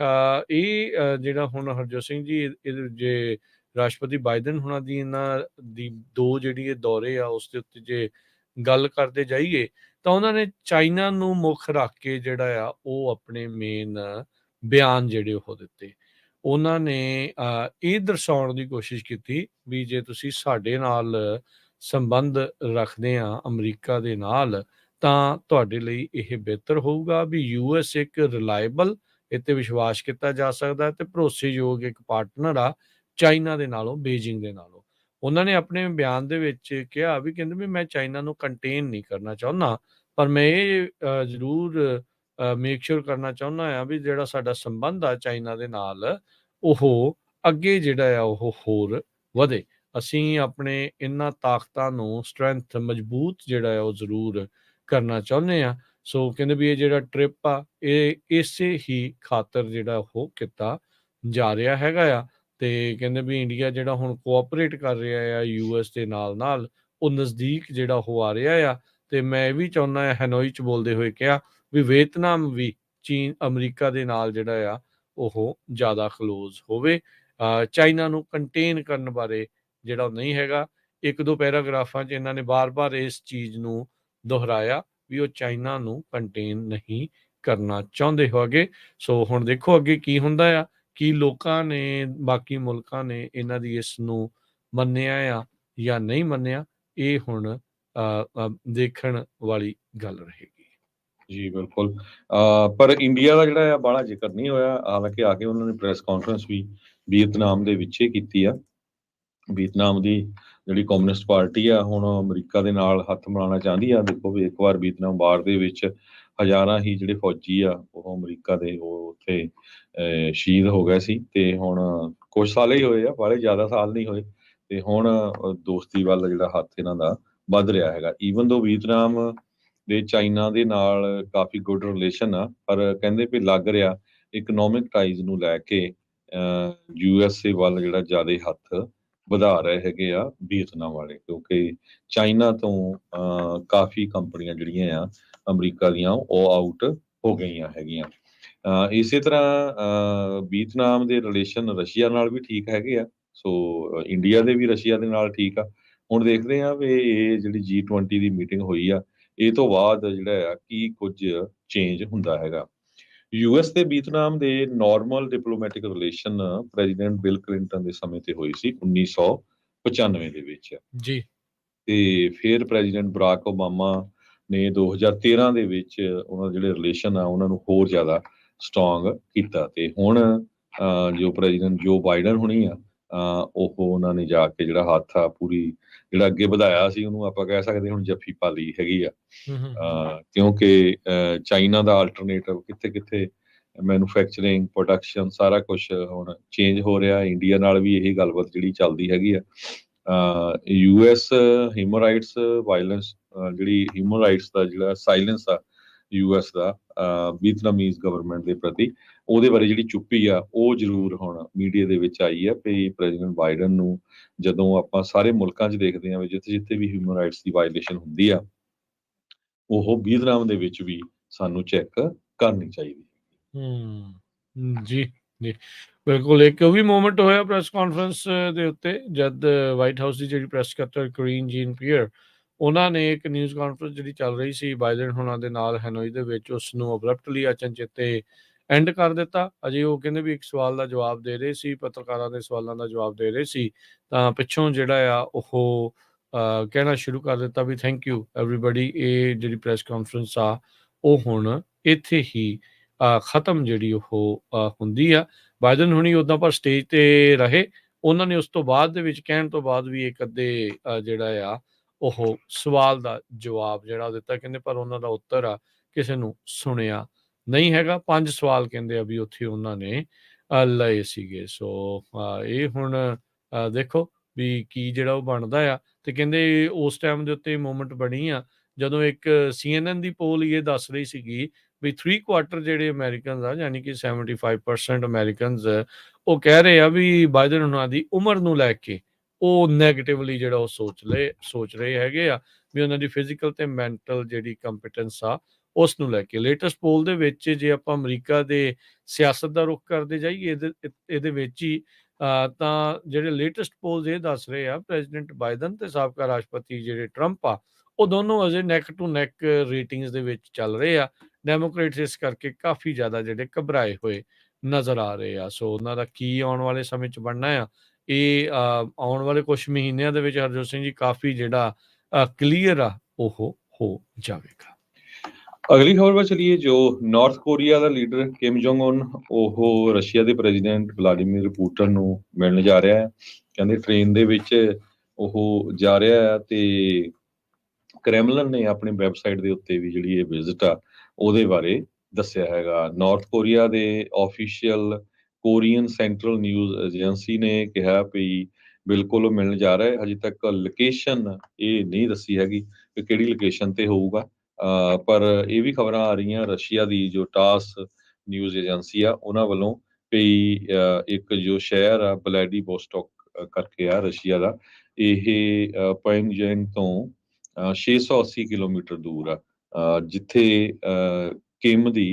[SPEAKER 1] ਇਹ ਜਿਹੜਾ ਹੁਣ ਹਰਜੋਤ ਸਿੰਘ ਜੀ ਇਹ ਜੇ ਰਾਸ਼ਟਰਪਤੀ ਬਾਈਡਨ ਹੁਣਾਂ ਦੀ ਇਹਨਾਂ ਦੀ ਦੋ ਜਿਹੜੀ ਇਹ ਦੌਰੇ ਆ ਉਸ ਦੇ ਉੱਤੇ ਜੇ ਗੱਲ ਕਰਦੇ ਜਾਈਏ, ਤਾਂ ਉਹਨਾਂ ਨੇ ਚਾਈਨਾ ਨੂੰ ਮੁੱਖ ਰੱਖ ਕੇ ਜਿਹੜਾ ਆ ਉਹ ਆਪਣੇ ਮੇਨ ਬਿਆਨ ਜਿਹੜੇ ਉਹ ਦਿੱਤੇ। ਉਹਨਾਂ ਨੇ ਇਹ ਦਰਸਾਉਣ ਦੀ ਕੋਸ਼ਿਸ਼ ਕੀਤੀ ਵੀ ਜੇ ਤੁਸੀਂ ਸਾਡੇ ਨਾਲ ਸੰਬੰਧ ਰੱਖਦੇ ਆ ਅਮਰੀਕਾ ਦੇ ਨਾਲ, ਤਾਂ ਤੁਹਾਡੇ ਲਈ ਇਹ ਬਿਹਤਰ ਹੋਊਗਾ ਵੀ US ਇੱਕ ਰਿਲਾਇਬਲ, ਇਹ 'ਤੇ ਵਿਸ਼ਵਾਸ ਕੀਤਾ ਜਾ ਸਕਦਾ ਤੇ ਭਰੋਸੇਯੋਗ ਇੱਕ ਪਾਰਟਨਰ ਆ ਚਾਈਨਾ ਦੇ ਨਾਲੋਂ, ਬੀਜਿੰਗ ਦੇ ਨਾਲੋਂ। ਉਹਨਾਂ ਨੇ ਆਪਣੇ ਬਿਆਨ ਦੇ ਵਿੱਚ ਕਿਹਾ ਵੀ ਕਹਿੰਦੇ ਵੀ ਮੈਂ ਚਾਈਨਾ ਨੂੰ ਕੰਟੇਨ ਨਹੀਂ ਕਰਨਾ ਚਾਹੁੰਦਾ, ਪਰ ਮੈਂ ਇਹ ਜ਼ਰੂਰ ਮੇਕ ਸ਼ੋਰ ਕਰਨਾ ਚਾਹੁੰਦਾ ਆ ਵੀ ਜਿਹੜਾ ਸਾਡਾ ਸੰਬੰਧ ਆ ਚਾਈਨਾ ਦੇ ਨਾਲ ਉਹ ਅੱਗੇ ਜਿਹੜਾ ਆ ਉਹ ਹੋਰ ਵਧੇ। ਅਸੀਂ ਆਪਣੇ ਇਹਨਾਂ ਤਾਕਤਾਂ ਨੂੰ ਸਟਰੈਂਥ ਮਜ਼ਬੂਤ ਜਿਹੜਾ ਆ ਉਹ ਜ਼ਰੂਰ ਕਰਨਾ ਚਾਹੁੰਦੇ ਆ। ਸੋ ਕਹਿੰਦੇ ਵੀ ਇਹ ਜਿਹੜਾ ਟ੍ਰਿਪ ਆ ਇਹ ਇਸੇ ਹੀ ਖਾਤਰ ਜਿਹੜਾ ਉਹ ਕੀਤਾ ਜਾ ਰਿਹਾ ਹੈਗਾ ਆ। ਤੇ ਕਹਿੰਦੇ ਵੀ ਇੰਡੀਆ ਜਿਹੜਾ ਹੁਣ ਕੋਆਪਰੇਟ ਕਰ ਰਿਹਾ ਆ US ਦੇ ਨਾਲ, ਉਹ ਨਜ਼ਦੀਕ ਜਿਹੜਾ ਉਹ ਆ ਰਿਹਾ ਆ। ਤੇ ਮੈਂ ਇਹ ਵੀ ਚਾਹੁੰਦਾ ਆ, ਹੈਨੋਈ 'ਚ ਬੋਲਦੇ ਹੋਏ ਕਿਹਾ ਵੀ ਵੀਅਤਨਾਮ ਵੀ ਚੀਨ ਅਮਰੀਕਾ ਦੇ ਨਾਲ ਜਿਹੜਾ ਆ ਉਹ ਜ਼ਿਆਦਾ ਕਲੋਜ਼ ਹੋਵੇ। ਚਾਈਨਾ ਨੂੰ ਕੰਟੇਨ ਕਰਨ ਬਾਰੇ ਜਿਹੜਾ ਨਹੀਂ ਹੈਗਾ। 1-2 ਪੈਰਾਗ੍ਰਾਫਾਂ 'ਚ ਇਹਨਾਂ ਨੇ ਬਾਰ-ਬਾਰ ਇਸ ਚੀਜ਼ ਨੂੰ ਦੁਹਰਾਇਆ ਵੀ ਉਹ ਚਾਈਨਾ ਨੂੰ ਕੰਟੇਨ ਨਹੀਂ ਕਰਨਾ ਚਾਹੁੰਦੇ ਹੈਗੇ। ਸੋ ਹੁਣ ਦੇਖੋ ਅੱਗੇ ਕੀ ਹੁੰਦਾ ਆ, ਕੀ ਲੋਕਾਂ ਨੇ, ਬਾਕੀ ਮੁਲਕਾਂ ਨੇ ਇਹਨਾਂ ਦੀ ਇਸ ਨੂੰ ਮੰਨਿਆ ਆ ਜਾਂ ਨਹੀਂ ਮੰਨਿਆ, ਇਹ ਹੁਣ ਦੇਖਣ ਵਾਲੀ ਗੱਲ ਰਹੇਗੀ।
[SPEAKER 2] ਜੀ ਬਿਲਕੁਲ। ਪਰ ਇੰਡੀਆ ਦਾ ਜਿਹੜਾ ਆ ਬਾਹਲਾ ਜ਼ਿਕਰ ਨਹੀਂ ਹੋਇਆ, ਹਾਲਾਂਕਿ ਆ ਕੇ ਉਹਨਾਂ ਨੇ ਪ੍ਰੈਸ ਕਾਨਫਰੰਸ ਵੀ ਵੀਅਤਨਾਮ ਦੇ ਵਿੱਚ ਹੀ ਕੀਤੀ ਆ। ਵੀਅਤਨਾਮ ਦੀ ਜਿਹੜੀ ਕਮਿਊਨਿਸਟ ਪਾਰਟੀ ਆ ਹੁਣ ਅਮਰੀਕਾ ਦੇ ਨਾਲ ਹੱਥ ਮਿਲਾਉਣਾ ਚਾਹੁੰਦੀ ਆ। ਦੇਖੋ ਵੀ ਇੱਕ ਵਾਰ ਵੀਅਤਨਾਮ ਵਾਰ ਦੇ ਵਿੱਚ ਹਜ਼ਾਰਾਂ ਹੀ ਜਿਹੜੇ ਫੌਜੀ ਆ ਉਹ ਅਮਰੀਕਾ ਦੇ ਉਹ ਉੱਥੇ ਸ਼ਹੀਦ ਹੋ ਗਏ ਸੀ, ਤੇ ਹੁਣ ਕੁਝ ਸਾਲ ਹੀ ਹੋਏ ਆ, ਬਾਹਲੇ ਜ਼ਿਆਦਾ ਸਾਲ ਨਹੀਂ ਹੋਏ, ਤੇ ਹੁਣ ਦੋਸਤੀ ਵੱਲ ਜਿਹੜਾ ਹੱਥ ਇਹਨਾਂ ਦਾ ਵੱਧ ਰਿਹਾ ਹੈਗਾ। ਈਵਨ ਦੋ ਵੀਅਤਨਾਮ ਦੇ ਚਾਈਨਾ ਦੇ ਨਾਲ ਕਾਫੀ ਗੁੱਡ ਰਿਲੇਸ਼ਨ ਆ, ਪਰ ਕਹਿੰਦੇ ਵੀ ਲੱਗ ਰਿਹਾ ਇਕਨੋਮਿਕ ਟਾਈਜ਼ ਨੂੰ ਲੈ ਕੇ USA ਵੱਲ ਜਿਹੜਾ ਜ਼ਿਆਦਾ ਹੱਥ ਵਧਾ ਰਹੇ ਹੈਗੇ ਆ ਵੀਅਤਨਾਮ ਵਾਲੇ, ਕਿਉਂਕਿ ਚਾਈਨਾ ਤੋਂ ਕਾਫੀ ਕੰਪਨੀਆਂ ਜਿਹੜੀਆਂ ਆ ਅਮਰੀਕਾ ਦੀਆਂ ਉਹ ਆਊਟ ਹੋ ਗਈਆਂ ਹੈਗੀਆਂ। ਇਸੇ ਤਰ੍ਹਾਂ ਵੀਅਤਨਾਮ ਦੇ ਰਿਲੇਸ਼ਨ ਰਸ਼ੀਆ ਨਾਲ ਵੀ ਠੀਕ ਹੈਗੇ ਆ, ਸੋ ਇੰਡੀਆ ਦੇ ਵੀ ਰਸ਼ੀਆ ਦੇ ਨਾਲ ਠੀਕ ਆ। ਹੁਣ ਦੇਖਦੇ ਆ ਵੀ ਇਹ ਜਿਹੜੀ G20 ਦੀ ਮੀਟਿੰਗ ਹੋਈ ਆ, ਇਹ ਤੋਂ ਬਾਅਦ ਜਿਹੜਾ ਆ ਕੀ ਕੁਝ ਚੇਂਜ ਹੁੰਦਾ ਹੈਗਾ। US ਤੇ ਵੀਅਤਨਾਮ ਦੇ normal diplomatic relation president bill Clinton ਦੇ ਸਮੇਂ ਤੇ ਹੋਈ ਸੀ 1995 ਦੇ ਵਿੱਚ,
[SPEAKER 1] ਜੀ
[SPEAKER 2] ਤੇ ਫਿਰ ਪ੍ਰੈਜ਼ੀਡੈਂਟ ਬਰਾਕ ਓਬਾਮਾ ਨੇ 2013 ਦੇ ਵਿੱਚ ਉਹਨਾਂ ਦੇ ਜਿਹੜੇ ਰਿਲੇਸ਼ਨ ਆ ਉਹਨਾਂ ਨੂੰ ਹੋਰ ਜ਼ਿਆਦਾ ਸਟਰੋਂਗ ਕੀਤਾ, ਤੇ ਹੁਣ ਜੋ ਪ੍ਰੈਜ਼ੀਡੈਂਟ ਜੋ ਬਾਈਡਨ ਹੋਣੀ ਆ ਉਹ ਉਹਨਾਂ ਨੇ ਜਾ ਕੇ ਜਿਹੜਾ ਹੱਥ ਆ ਪੂਰੀ ਜਿਹੜਾ ਅੱਗੇ ਵਧਾਇਆ ਸੀ, ਉਹਨੂੰ ਆਪਾਂ ਕਹਿ ਸਕਦੇ ਹੁਣ ਜੱਫੀ ਪਾ ਲਈ ਹੈਗੀ ਆ। ਕਿਉਂਕਿ ਚਾਈਨਾ ਦਾ ਆਲਟਰਨੇਟਿਵ ਕਿੱਥੇ ਕਿੱਥੇ ਮੈਨੂਫੈਕਚਰਿੰਗ ਪ੍ਰੋਡਕਸ਼ਨ ਸਾਰਾ ਕੁਝ ਹੁਣ ਚੇਂਜ ਹੋ ਰਿਹਾ। ਇੰਡੀਆ ਨਾਲ ਵੀ ਇਹੀ ਗੱਲਬਾਤ ਜਿਹੜੀ ਚੱਲਦੀ ਹੈਗੀ ਆ। US ਹਿਊਮਨ ਰਾਈਟਸ ਵਾਇਲੈਂਸ ਜਿਹੜੀ ਹਿਊਮਨ ਰਾਈਟਸ ਦਾ ਜਿਹੜਾ ਸਾਇਲੈਂਸ ਆ US ਦਾ ਵੀਅਤਨਾਮੀਜ਼ ਗਵਰਨਮੈਂਟ ਦੇ ਪ੍ਰਤੀ, ਉਹਦੇ ਬਾਰੇ ਜਿਹੜੀ ਚੁੱਪੀ ਆ ਉਹ ਜ਼ਰੂਰ ਹੁਣ ਮੀਡੀਆ ਦੇ ਵਿੱਚ ਆਈ ਹੈ ਵੀ ਪ੍ਰੈਜ਼ੀਡੈਂਟ ਬਾਈਡਨ ਨੂੰ ਜਦੋਂ ਆਪਾਂ ਸਾਰੇ ਮੁਲਕਾਂ 'ਚ ਦੇਖਦੇ ਹਾਂ ਵੀ ਜਿੱਥੇ ਜਿੱਥੇ ਵੀ ਹਿਊਮਨ ਰਾਈਟਸ ਦੀ ਵਾਇਲੇਸ਼ਨ ਹੁੰਦੀ ਆ ਉਹ ਵੀਅਤਨਾਮ ਦੇ ਵਿੱਚ ਵੀ ਸਾਨੂੰ ਚੈੱਕ ਕਰਨੀ ਚਾਹੀਦੀ।
[SPEAKER 1] ਜੀ ਜੀ ਬਿਲਕੁਲ। ਇੱਕ ਉਹ ਵੀ ਮੂਮੈਂਟ ਹੋਇਆ ਪ੍ਰੈਸ ਕਾਨਫਰੰਸ ਦੇ ਉੱਤੇ, ਜਦ ਵਾਈਟ ਹਾਊਸ ਦੀ ਜਿਹੜੀ ਪ੍ਰੈਸ ਸਕੱਤਰ ਕਰੀਨ ਜੀਨ ਪੀਅਰ, ਉਹਨਾਂ ਨੇ ਇੱਕ ਨਿਊਜ਼ ਕਾਨਫਰੰਸ ਜਿਹੜੀ ਚੱਲ ਰਹੀ ਸੀ ਬਾਈਡਨ ਹੋਣਾ ਦੇ ਨਾਲ ਹੈਨੋਈ ਦੇ ਵਿੱਚ, ਉਸ ਨੂੰ ਅਬਰਪਟਲੀ ਅਚਨਚੇਤੇ ਐਂਡ ਕਰ ਦਿੱਤਾ। ਅਜੇ ਉਹ ਕਹਿੰਦੇ ਵੀ ਇੱਕ ਸਵਾਲ ਦਾ ਜਵਾਬ ਦੇ ਰਹੇ ਸੀ, ਪੱਤਰਕਾਰਾਂ ਦੇ ਸਵਾਲਾਂ ਦਾ ਜਵਾਬ ਦੇ ਰਹੇ ਸੀ, ਤਾਂ ਪਿੱਛੋਂ ਜਿਹੜਾ ਆ ਉਹ ਕਹਿਣਾ ਸ਼ੁਰੂ ਕਰ ਦਿੱਤਾ ਵੀ ਥੈਂਕ ਯੂ ਐਵਰੀਬਡੀ। ਇਹ ਜਿਹੜੀ ਪ੍ਰੈਸ ਕਾਨਫਰੰਸ ਆ ਉਹ ਹੁਣ ਇੱਥੇ ਹੀ ਖਤਮ ਜਿਹੜੀ ਉਹ ਹੁੰਦੀ ਆ। ਬਾਈਡਨ ਹੁਣੀ ਉੱਦਾਂ ਪਰ ਸਟੇਜ ਤੇ ਰਹੇ, ਉਹਨਾਂ ਨੇ ਉਸ ਤੋਂ ਬਾਅਦ ਦੇ ਵਿੱਚ ਕਹਿਣ ਤੋਂ ਬਾਅਦ ਵੀ ਇੱਕ ਅੱਧੇ ਜਿਹੜਾ ਆ ਉਹ ਸਵਾਲ ਦਾ ਜਵਾਬ ਜਿਹੜਾ ਦਿੱਤਾ, ਕਹਿੰਦੇ ਪਰ ਉਹਨਾਂ ਦਾ ਉੱਤਰ ਆ ਕਿਸੇ ਨੂੰ ਸੁਣਿਆ ਨਹੀਂ ਹੈਗਾ। 5 ਸਵਾਲ ਕਹਿੰਦੇ ਆ ਵੀ ਉੱਥੇ ਉਹਨਾਂ ਨੇ ਲਏ ਸੀਗੇ। ਸੋ ਇਹ ਹੁਣ ਦੇਖੋ ਵੀ ਕੀ ਜਿਹੜਾ ਉਹ ਬਣਦਾ ਆ। ਤੇ ਕਹਿੰਦੇ ਉਸ ਟਾਈਮ ਦੇ ਉੱਤੇ ਮੂਮੈਂਟ ਬਣੀ ਆ ਜਦੋਂ ਇੱਕ CNN ਦੀ ਪੋਲ ਇਹ ਦੱਸ ਰਹੀ ਸੀਗੀ ਵੀ 3/4 ਜਿਹੜੇ ਅਮਰੀਕਨਸ ਆ, ਯਾਨੀ ਕਿ 75% ਅਮਰੀਕਨਸ ਉਹ ਕਹਿ ਰਹੇ ਆ ਵੀ ਬਾਈਡਨ ਉਹਨਾਂ ਦੀ ਉਮਰ ਨੂੰ ਲੈ ਕੇ ਉਹ ਨੈਗੇਟਿਵਲੀ ਜਿਹੜਾ ਉਹ ਸੋਚ ਰਹੇ ਹੈਗੇ ਆ ਵੀ ਉਹਨਾਂ ਦੀ ਫਿਜ਼ੀਕਲ ਤੇ ਮੈਂਟਲ ਜਿਹੜੀ ਕੰਪੀਟੈਂਸ ਆ ਉਸ ਨੂੰ ਲੈ ਕੇ। ਲੇਟੈਸਟ ਪੋਲ ਦੇ ਵਿੱਚ ਜੇ ਆਪਾਂ ਅਮਰੀਕਾ ਦੇ ਸਿਆਸਤ ਦਾ ਰੁਖ ਕਰਦੇ ਜਾਈਏ ਇਹਦੇ ਵਿੱਚ ਹੀ ਤਾਂ ਜਿਹੜੇ ਲੇਟੈਸਟ ਪੋਲਸ ਇਹ ਦੱਸ ਰਹੇ ਆ ਪ੍ਰੈਜ਼ੀਡੈਂਟ ਬਾਈਡਨ ਤੇ ਸਾਬਕਾ ਰਾਸ਼ਟਰਪਤੀ ਜਿਹੜੇ ਟਰੰਪ ਆ ਉਹ ਦੋਨੋਂ ਅਜੇ ਨੈਕ ਟੂ ਨੈਕ ਰੇਟਿੰਗਸ ਦੇ ਵਿੱਚ ਚੱਲ ਰਹੇ ਆ। ਡੈਮੋਕ੍ਰੇਟਸ ਇਸ ਕਰਕੇ ਕਾਫੀ ਜ਼ਿਆਦਾ ਜਿਹੜੇ ਘਬਰਾਏ ਹੋਏ ਨਜ਼ਰ ਆ ਰਹੇ ਆ। ਸੋ ਉਹਨਾਂ ਦਾ ਕੀ ਆਉਣ ਵਾਲੇ ਸਮੇਂ 'ਚ ਬਣਨਾ ਆ, ਇਹ ਆਉਣ ਵਾਲੇ ਕੁਝ ਮਹੀਨਿਆਂ ਦੇ ਵਿੱਚ ਹਰਜੋਤ ਸਿੰਘ ਜੀ ਕਾਫੀ ਜਿਹੜਾ ਕਲੀਅਰ ਆ ਉਹ ਹੋ ਜਾਵੇਗਾ।
[SPEAKER 2] ਅਗਲੀ ਖਬਰ ਵੱਲ ਚਲੀਏ। ਜੋ ਨਾਰਥ ਕੋਰੀਆ ਦਾ ਲੀਡਰ ਕਿਮ ਜੋਂਗ ਉਨ ਉਹ ਰਸ਼ੀਆ ਦੇ ਪ੍ਰੈਜ਼ੀਡੈਂਟ ਵਲਾਡੀਮੀਰ ਪੁਟਿਨ ਨੂੰ ਮਿਲਣ ਜਾ ਰਿਹਾ ਹੈ। ਕਹਿੰਦੇ ਟ੍ਰੇਨ ਦੇ ਵਿੱਚ ਉਹ ਜਾ ਰਿਹਾ ਹੈ, ਤੇ ਕ੍ਰੈਮਲਨ ਨੇ ਆਪਣੀ ਵੈਬਸਾਈਟ ਦੇ ਉੱਤੇ ਵੀ ਜਿਹੜੀ ਇਹ ਵਿਜ਼ਿਟ ਆ ਉਹਦੇ ਬਾਰੇ ਦੱਸਿਆ ਹੈਗਾ। ਨਾਰਥ ਕੋਰੀਆ ਦੇ official Korean central news agency ਨੇ ਕਿਹਾ ਵੀ ਬਿਲਕੁਲ ਉਹ ਮਿਲਣ ਜਾ ਰਿਹਾ ਹੈ। ਹਜੇ ਤੱਕ ਲੋਕੇਸ਼ਨ ਇਹ ਨਹੀਂ ਦੱਸੀ ਹੈਗੀ ਕਿ ਕਿਹੜੀ ਲੋਕੇਸ਼ਨ ਤੇ ਹੋਊਗਾ, ਪਰ ਇਹ ਵੀ ਖਬਰਾਂ ਆ ਰਹੀਆਂ ਰਸ਼ੀਆ ਦੀ ਜੋ ਟਾਸ ਨਿਊਜ਼ ਏਜੰਸੀ ਆ ਉਹਨਾਂ ਵੱਲੋਂ ਵੀ ਇੱਕ ਜੋ ਸ਼ਹਿਰ ਆ ਵਲੈਡੀਵੋਸਟੋਕ ਕਰਕੇ ਆ ਰਸ਼ੀਆ ਦਾ, ਇਹ ਪਿਓਂਗਯਾਂਗ ਤੋਂ 680 ਕਿਲੋਮੀਟਰ ਦੂਰ ਆ, ਜਿੱਥੇ ਕਿਮ ਦੀ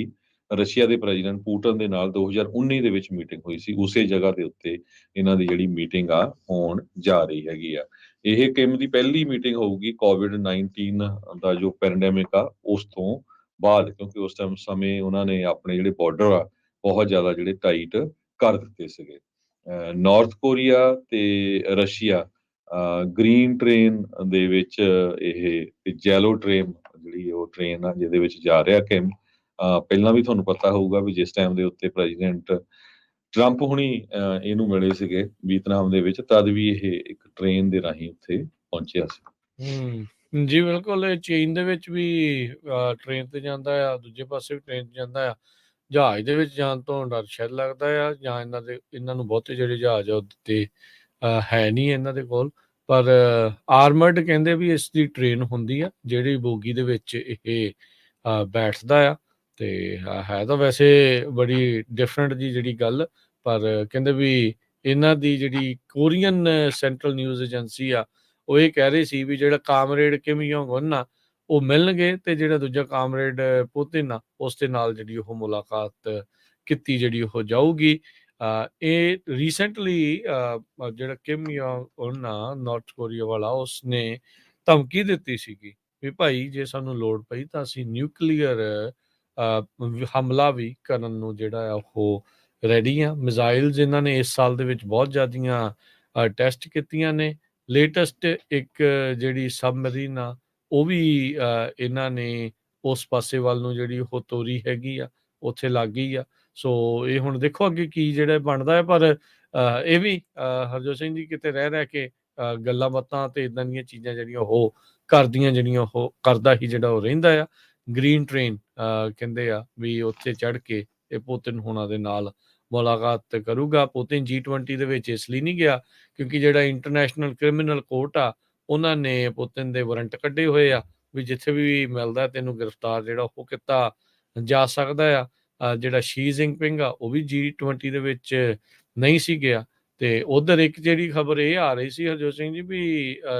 [SPEAKER 2] ਰਸ਼ੀਆ ਦੇ ਪ੍ਰੈਜ਼ੀਡੈਂਟ ਪੁਟਿਨ ਦੇ ਨਾਲ 2019 ਦੇ ਵਿੱਚ ਮੀਟਿੰਗ ਹੋਈ ਸੀ। ਉਸੇ ਜਗ੍ਹਾ ਦੇ ਉੱਤੇ ਇਹਨਾਂ ਦੀ ਜਿਹੜੀ ਮੀਟਿੰਗ ਆ ਹੋਣ ਜਾ ਰਹੀ ਹੈਗੀ ਆ। ਇਹ ਕਿਮ ਦੀ ਪਹਿਲੀ ਮੀਟਿੰਗ ਹੋਊਗੀ COVID-19 ਦਾ ਜੋ ਪੈਂਡੈਮਿਕ ਆ ਉਸ ਤੋਂ ਬਾਅਦ, ਕਿਉਂਕਿ ਉਸ ਟਾਈਮ ਸਮੇਂ ਉਹਨਾਂ ਨੇ ਆਪਣੇ ਜਿਹੜੇ ਬਾਰਡਰ ਆ ਬਹੁਤ ਜ਼ਿਆਦਾ ਜਿਹੜੇ ਟਾਈਟ ਕਰ ਦਿੱਤੇ ਸੀਗੇ। ਨਾਰਥ ਕੋਰੀਆ ਤੇ ਰਸ਼ੀਆ ਗ੍ਰੀਨ ਟ੍ਰੇਨ ਦੇ ਵਿੱਚ ਇਹ ਜੈਲੋ ਟ੍ਰੇਨ ਜਿਹੜੀ ਉਹ ਟ੍ਰੇਨ ਆ ਜਿਹਦੇ ਵਿੱਚ ਜਾ ਰਿਹਾ ਕਿਮ। ਪਹਿਲਾਂ ਵੀ ਤੁਹਾਨੂੰ ਪਤਾ ਹੋਊਗਾ ਵੀ ਜਿਸ ਟਾਈਮ ਦੇ ਉੱਤੇ ਪ੍ਰੈਜ਼ੀਡੈਂਟ ਟਰੰਪ ਹੁਣੀ ਇਹਨੂੰ ਮਿਲੇ ਸੀਗੇ ਵੀਅਤਨਾਮ ਦੇ ਵਿੱਚ, ਤਦ ਵੀ ਇਹ ਇੱਕ ਟ੍ਰੇਨ ਦੇ ਰਾਹੀਂ ਉੱਥੇ ਪਹੁੰਚਿਆ ਸੀ।
[SPEAKER 1] ਜੀ ਬਿਲਕੁਲ, ਇਹ ਚੀਨ ਦੇ ਵਿੱਚ ਵੀ ਟ੍ਰੇਨ ਤੇ ਜਾਂਦਾ ਆ, ਦੂਜੇ ਪਾਸੇ ਵੀ ਟ੍ਰੇਨ ਤੇ ਜਾਂਦਾ ਆ। ਜਹਾਜ਼ ਦੇ ਵਿੱਚ ਜਾਣ ਤੋਂ ਡਰ ਸ਼ਾਇਦ ਲੱਗਦਾ ਆ, ਜਾਂ ਇਹਨਾਂ ਨੂੰ ਬਹੁਤੇ ਜਿਹੜੇ ਜਹਾਜ਼ ਆ ਉਹ ਦਿੱਤੇ ਹੈ ਨਹੀਂ ਇਹਨਾਂ ਦੇ ਕੋਲ। ਪਰ ਆਰਮਰਡ ਕਹਿੰਦੇ ਵੀ ਇਸ ਦੀ ਟ੍ਰੇਨ ਹੁੰਦੀ ਆ, ਜਿਹੜੀ ਬੋਗੀ ਦੇ ਵਿੱਚ ਇਹ ਬੈਠਦਾ ਆ। ਤੇ ਹੈ ਤਾਂ ਵੈਸੇ ਬੜੀ ਡਿਫਰੈਂਟ ਜੀ ਜਿਹੜੀ ਗੱਲ, ਪਰ ਕਹਿੰਦੇ ਵੀ ਇਹਨਾਂ ਦੀ ਜਿਹੜੀ ਕੋਰੀਅਨ ਸੈਂਟਰਲ ਨਿਊਜ਼ ਏਜੰਸੀ ਆ, ਉਹ ਇਹ ਕਹਿ ਰਹੀ ਸੀ ਵੀ ਜਿਹੜਾ ਕਾਮਰੇਡ ਕਿਮ ਜੋਂਗ ਉਨ ਆ ਉਹ ਮਿਲਣਗੇ, ਤੇ ਜਿਹੜਾ ਦੂਜਾ ਕਾਮਰੇਡ ਪੁਤਿਨ ਆ ਉਸ ਦੇ ਨਾਲ ਜਿਹੜੀ ਉਹ ਮੁਲਾਕਾਤ ਕੀਤੀ ਜਿਹੜੀ ਉਹ ਜਾਊਗੀ। ਇਹ ਰੀਸੈਂਟਲੀ ਜਿਹੜਾ ਕਿਮ ਜੋਂਗ ਉਨ ਆ ਨਾਰਥ ਕੋਰੀਆ ਵਾਲਾ, ਉਸਨੇ ਧਮਕੀ ਦਿੱਤੀ ਸੀਗੀ ਵੀ ਭਾਈ ਜੇ ਸਾਨੂੰ ਲੋੜ ਪਈ ਤਾਂ ਅਸੀਂ ਨਿਊਕਲੀਅਰ ਹਮਲਾ ਵੀ ਕਰਨ ਨੂੰ ਜਿਹੜਾ ਆ ਉਹ ਰੈਡੀ ਆ। ਮਿਜ਼ਾਈਲਸ ਇਹਨਾਂ ਨੇ ਇਸ ਸਾਲ ਦੇ ਵਿੱਚ ਬਹੁਤ ਜ਼ਿਆਦੀਆਂ ਟੈਸਟ ਕੀਤੀਆਂ ਨੇ। ਲੇਟੈਸਟ ਇੱਕ ਜਿਹੜੀ ਸਬਮਰੀਨ ਆ ਉਹ ਵੀ ਇਹਨਾਂ ਨੇ ਉਸ ਪਾਸੇ ਵੱਲ ਨੂੰ ਜਿਹੜੀ ਉਹ ਤੋਰੀ ਹੈਗੀ ਆ, ਉੱਥੇ ਲੱਗ ਗਈ ਆ। ਸੋ ਇਹ ਹੁਣ ਦੇਖੋ ਅੱਗੇ ਕੀ ਜਿਹੜਾ ਬਣਦਾ ਹੈ। ਪਰ ਇਹ ਵੀ ਹਰਜੋਤ ਸਿੰਘ ਜੀ ਕਿਤੇ ਰਹਿ ਕੇ ਗੱਲਾਂ ਬਾਤਾਂ ਤੇ ਇਦਾਂ ਦੀਆਂ ਚੀਜ਼ਾਂ ਜਿਹੜੀਆਂ ਉਹ ਜਿਹੜੀਆਂ ਉਹ ਕਰਦਾ ਹੀ ਜਿਹੜਾ ਉਹ ਰਹਿੰਦਾ ਆ। ਗ੍ਰੀਨ ਟ੍ਰੇਨ ਕਹਿੰਦੇ ਆ ਵੀ ਉੱਥੇ ਚੜ੍ਹ ਕੇ ਇਹ ਪੁਤਿਨ ਹੋਣਾ ਦੇ ਨਾਲ ਮੁਲਾਕਾਤ ਕਰੂਗਾ। ਪੁਤਿਨ G20 ਦੇ ਵਿੱਚ ਇਸ ਲਈ ਨਹੀਂ ਗਿਆ ਕਿਉਂਕਿ ਜਿਹੜਾ ਇੰਟਰਨੈਸ਼ਨਲ ਕ੍ਰਿਮੀਨਲ ਕੋਰਟ ਆ ਉਹਨਾਂ ਨੇ ਪੁਤਿਨ ਦੇ ਵਾਰੰਟ ਕੱਢੇ ਹੋਏ ਆ ਵੀ ਜਿੱਥੇ ਵੀ ਮਿਲਦਾ ਤੈਨੂੰ ਗ੍ਰਿਫਤਾਰ ਜਿਹੜਾ ਉਹ ਕੀਤਾ ਜਾ ਸਕਦਾ ਆ। ਜਿਹੜਾ ਸ਼ੀ ਜਿਨਪਿੰਗ ਆ ਉਹ ਵੀ G20 ਦੇ ਵਿੱਚ ਨਹੀਂ ਸੀ ਗਿਆ। ਤੇ ਉਧਰ ਇੱਕ ਜਿਹੜੀ ਖਬਰ ਇਹ ਆ ਰਹੀ ਸੀ ਹਰਜੋਤ ਸਿੰਘ ਜੀ ਵੀ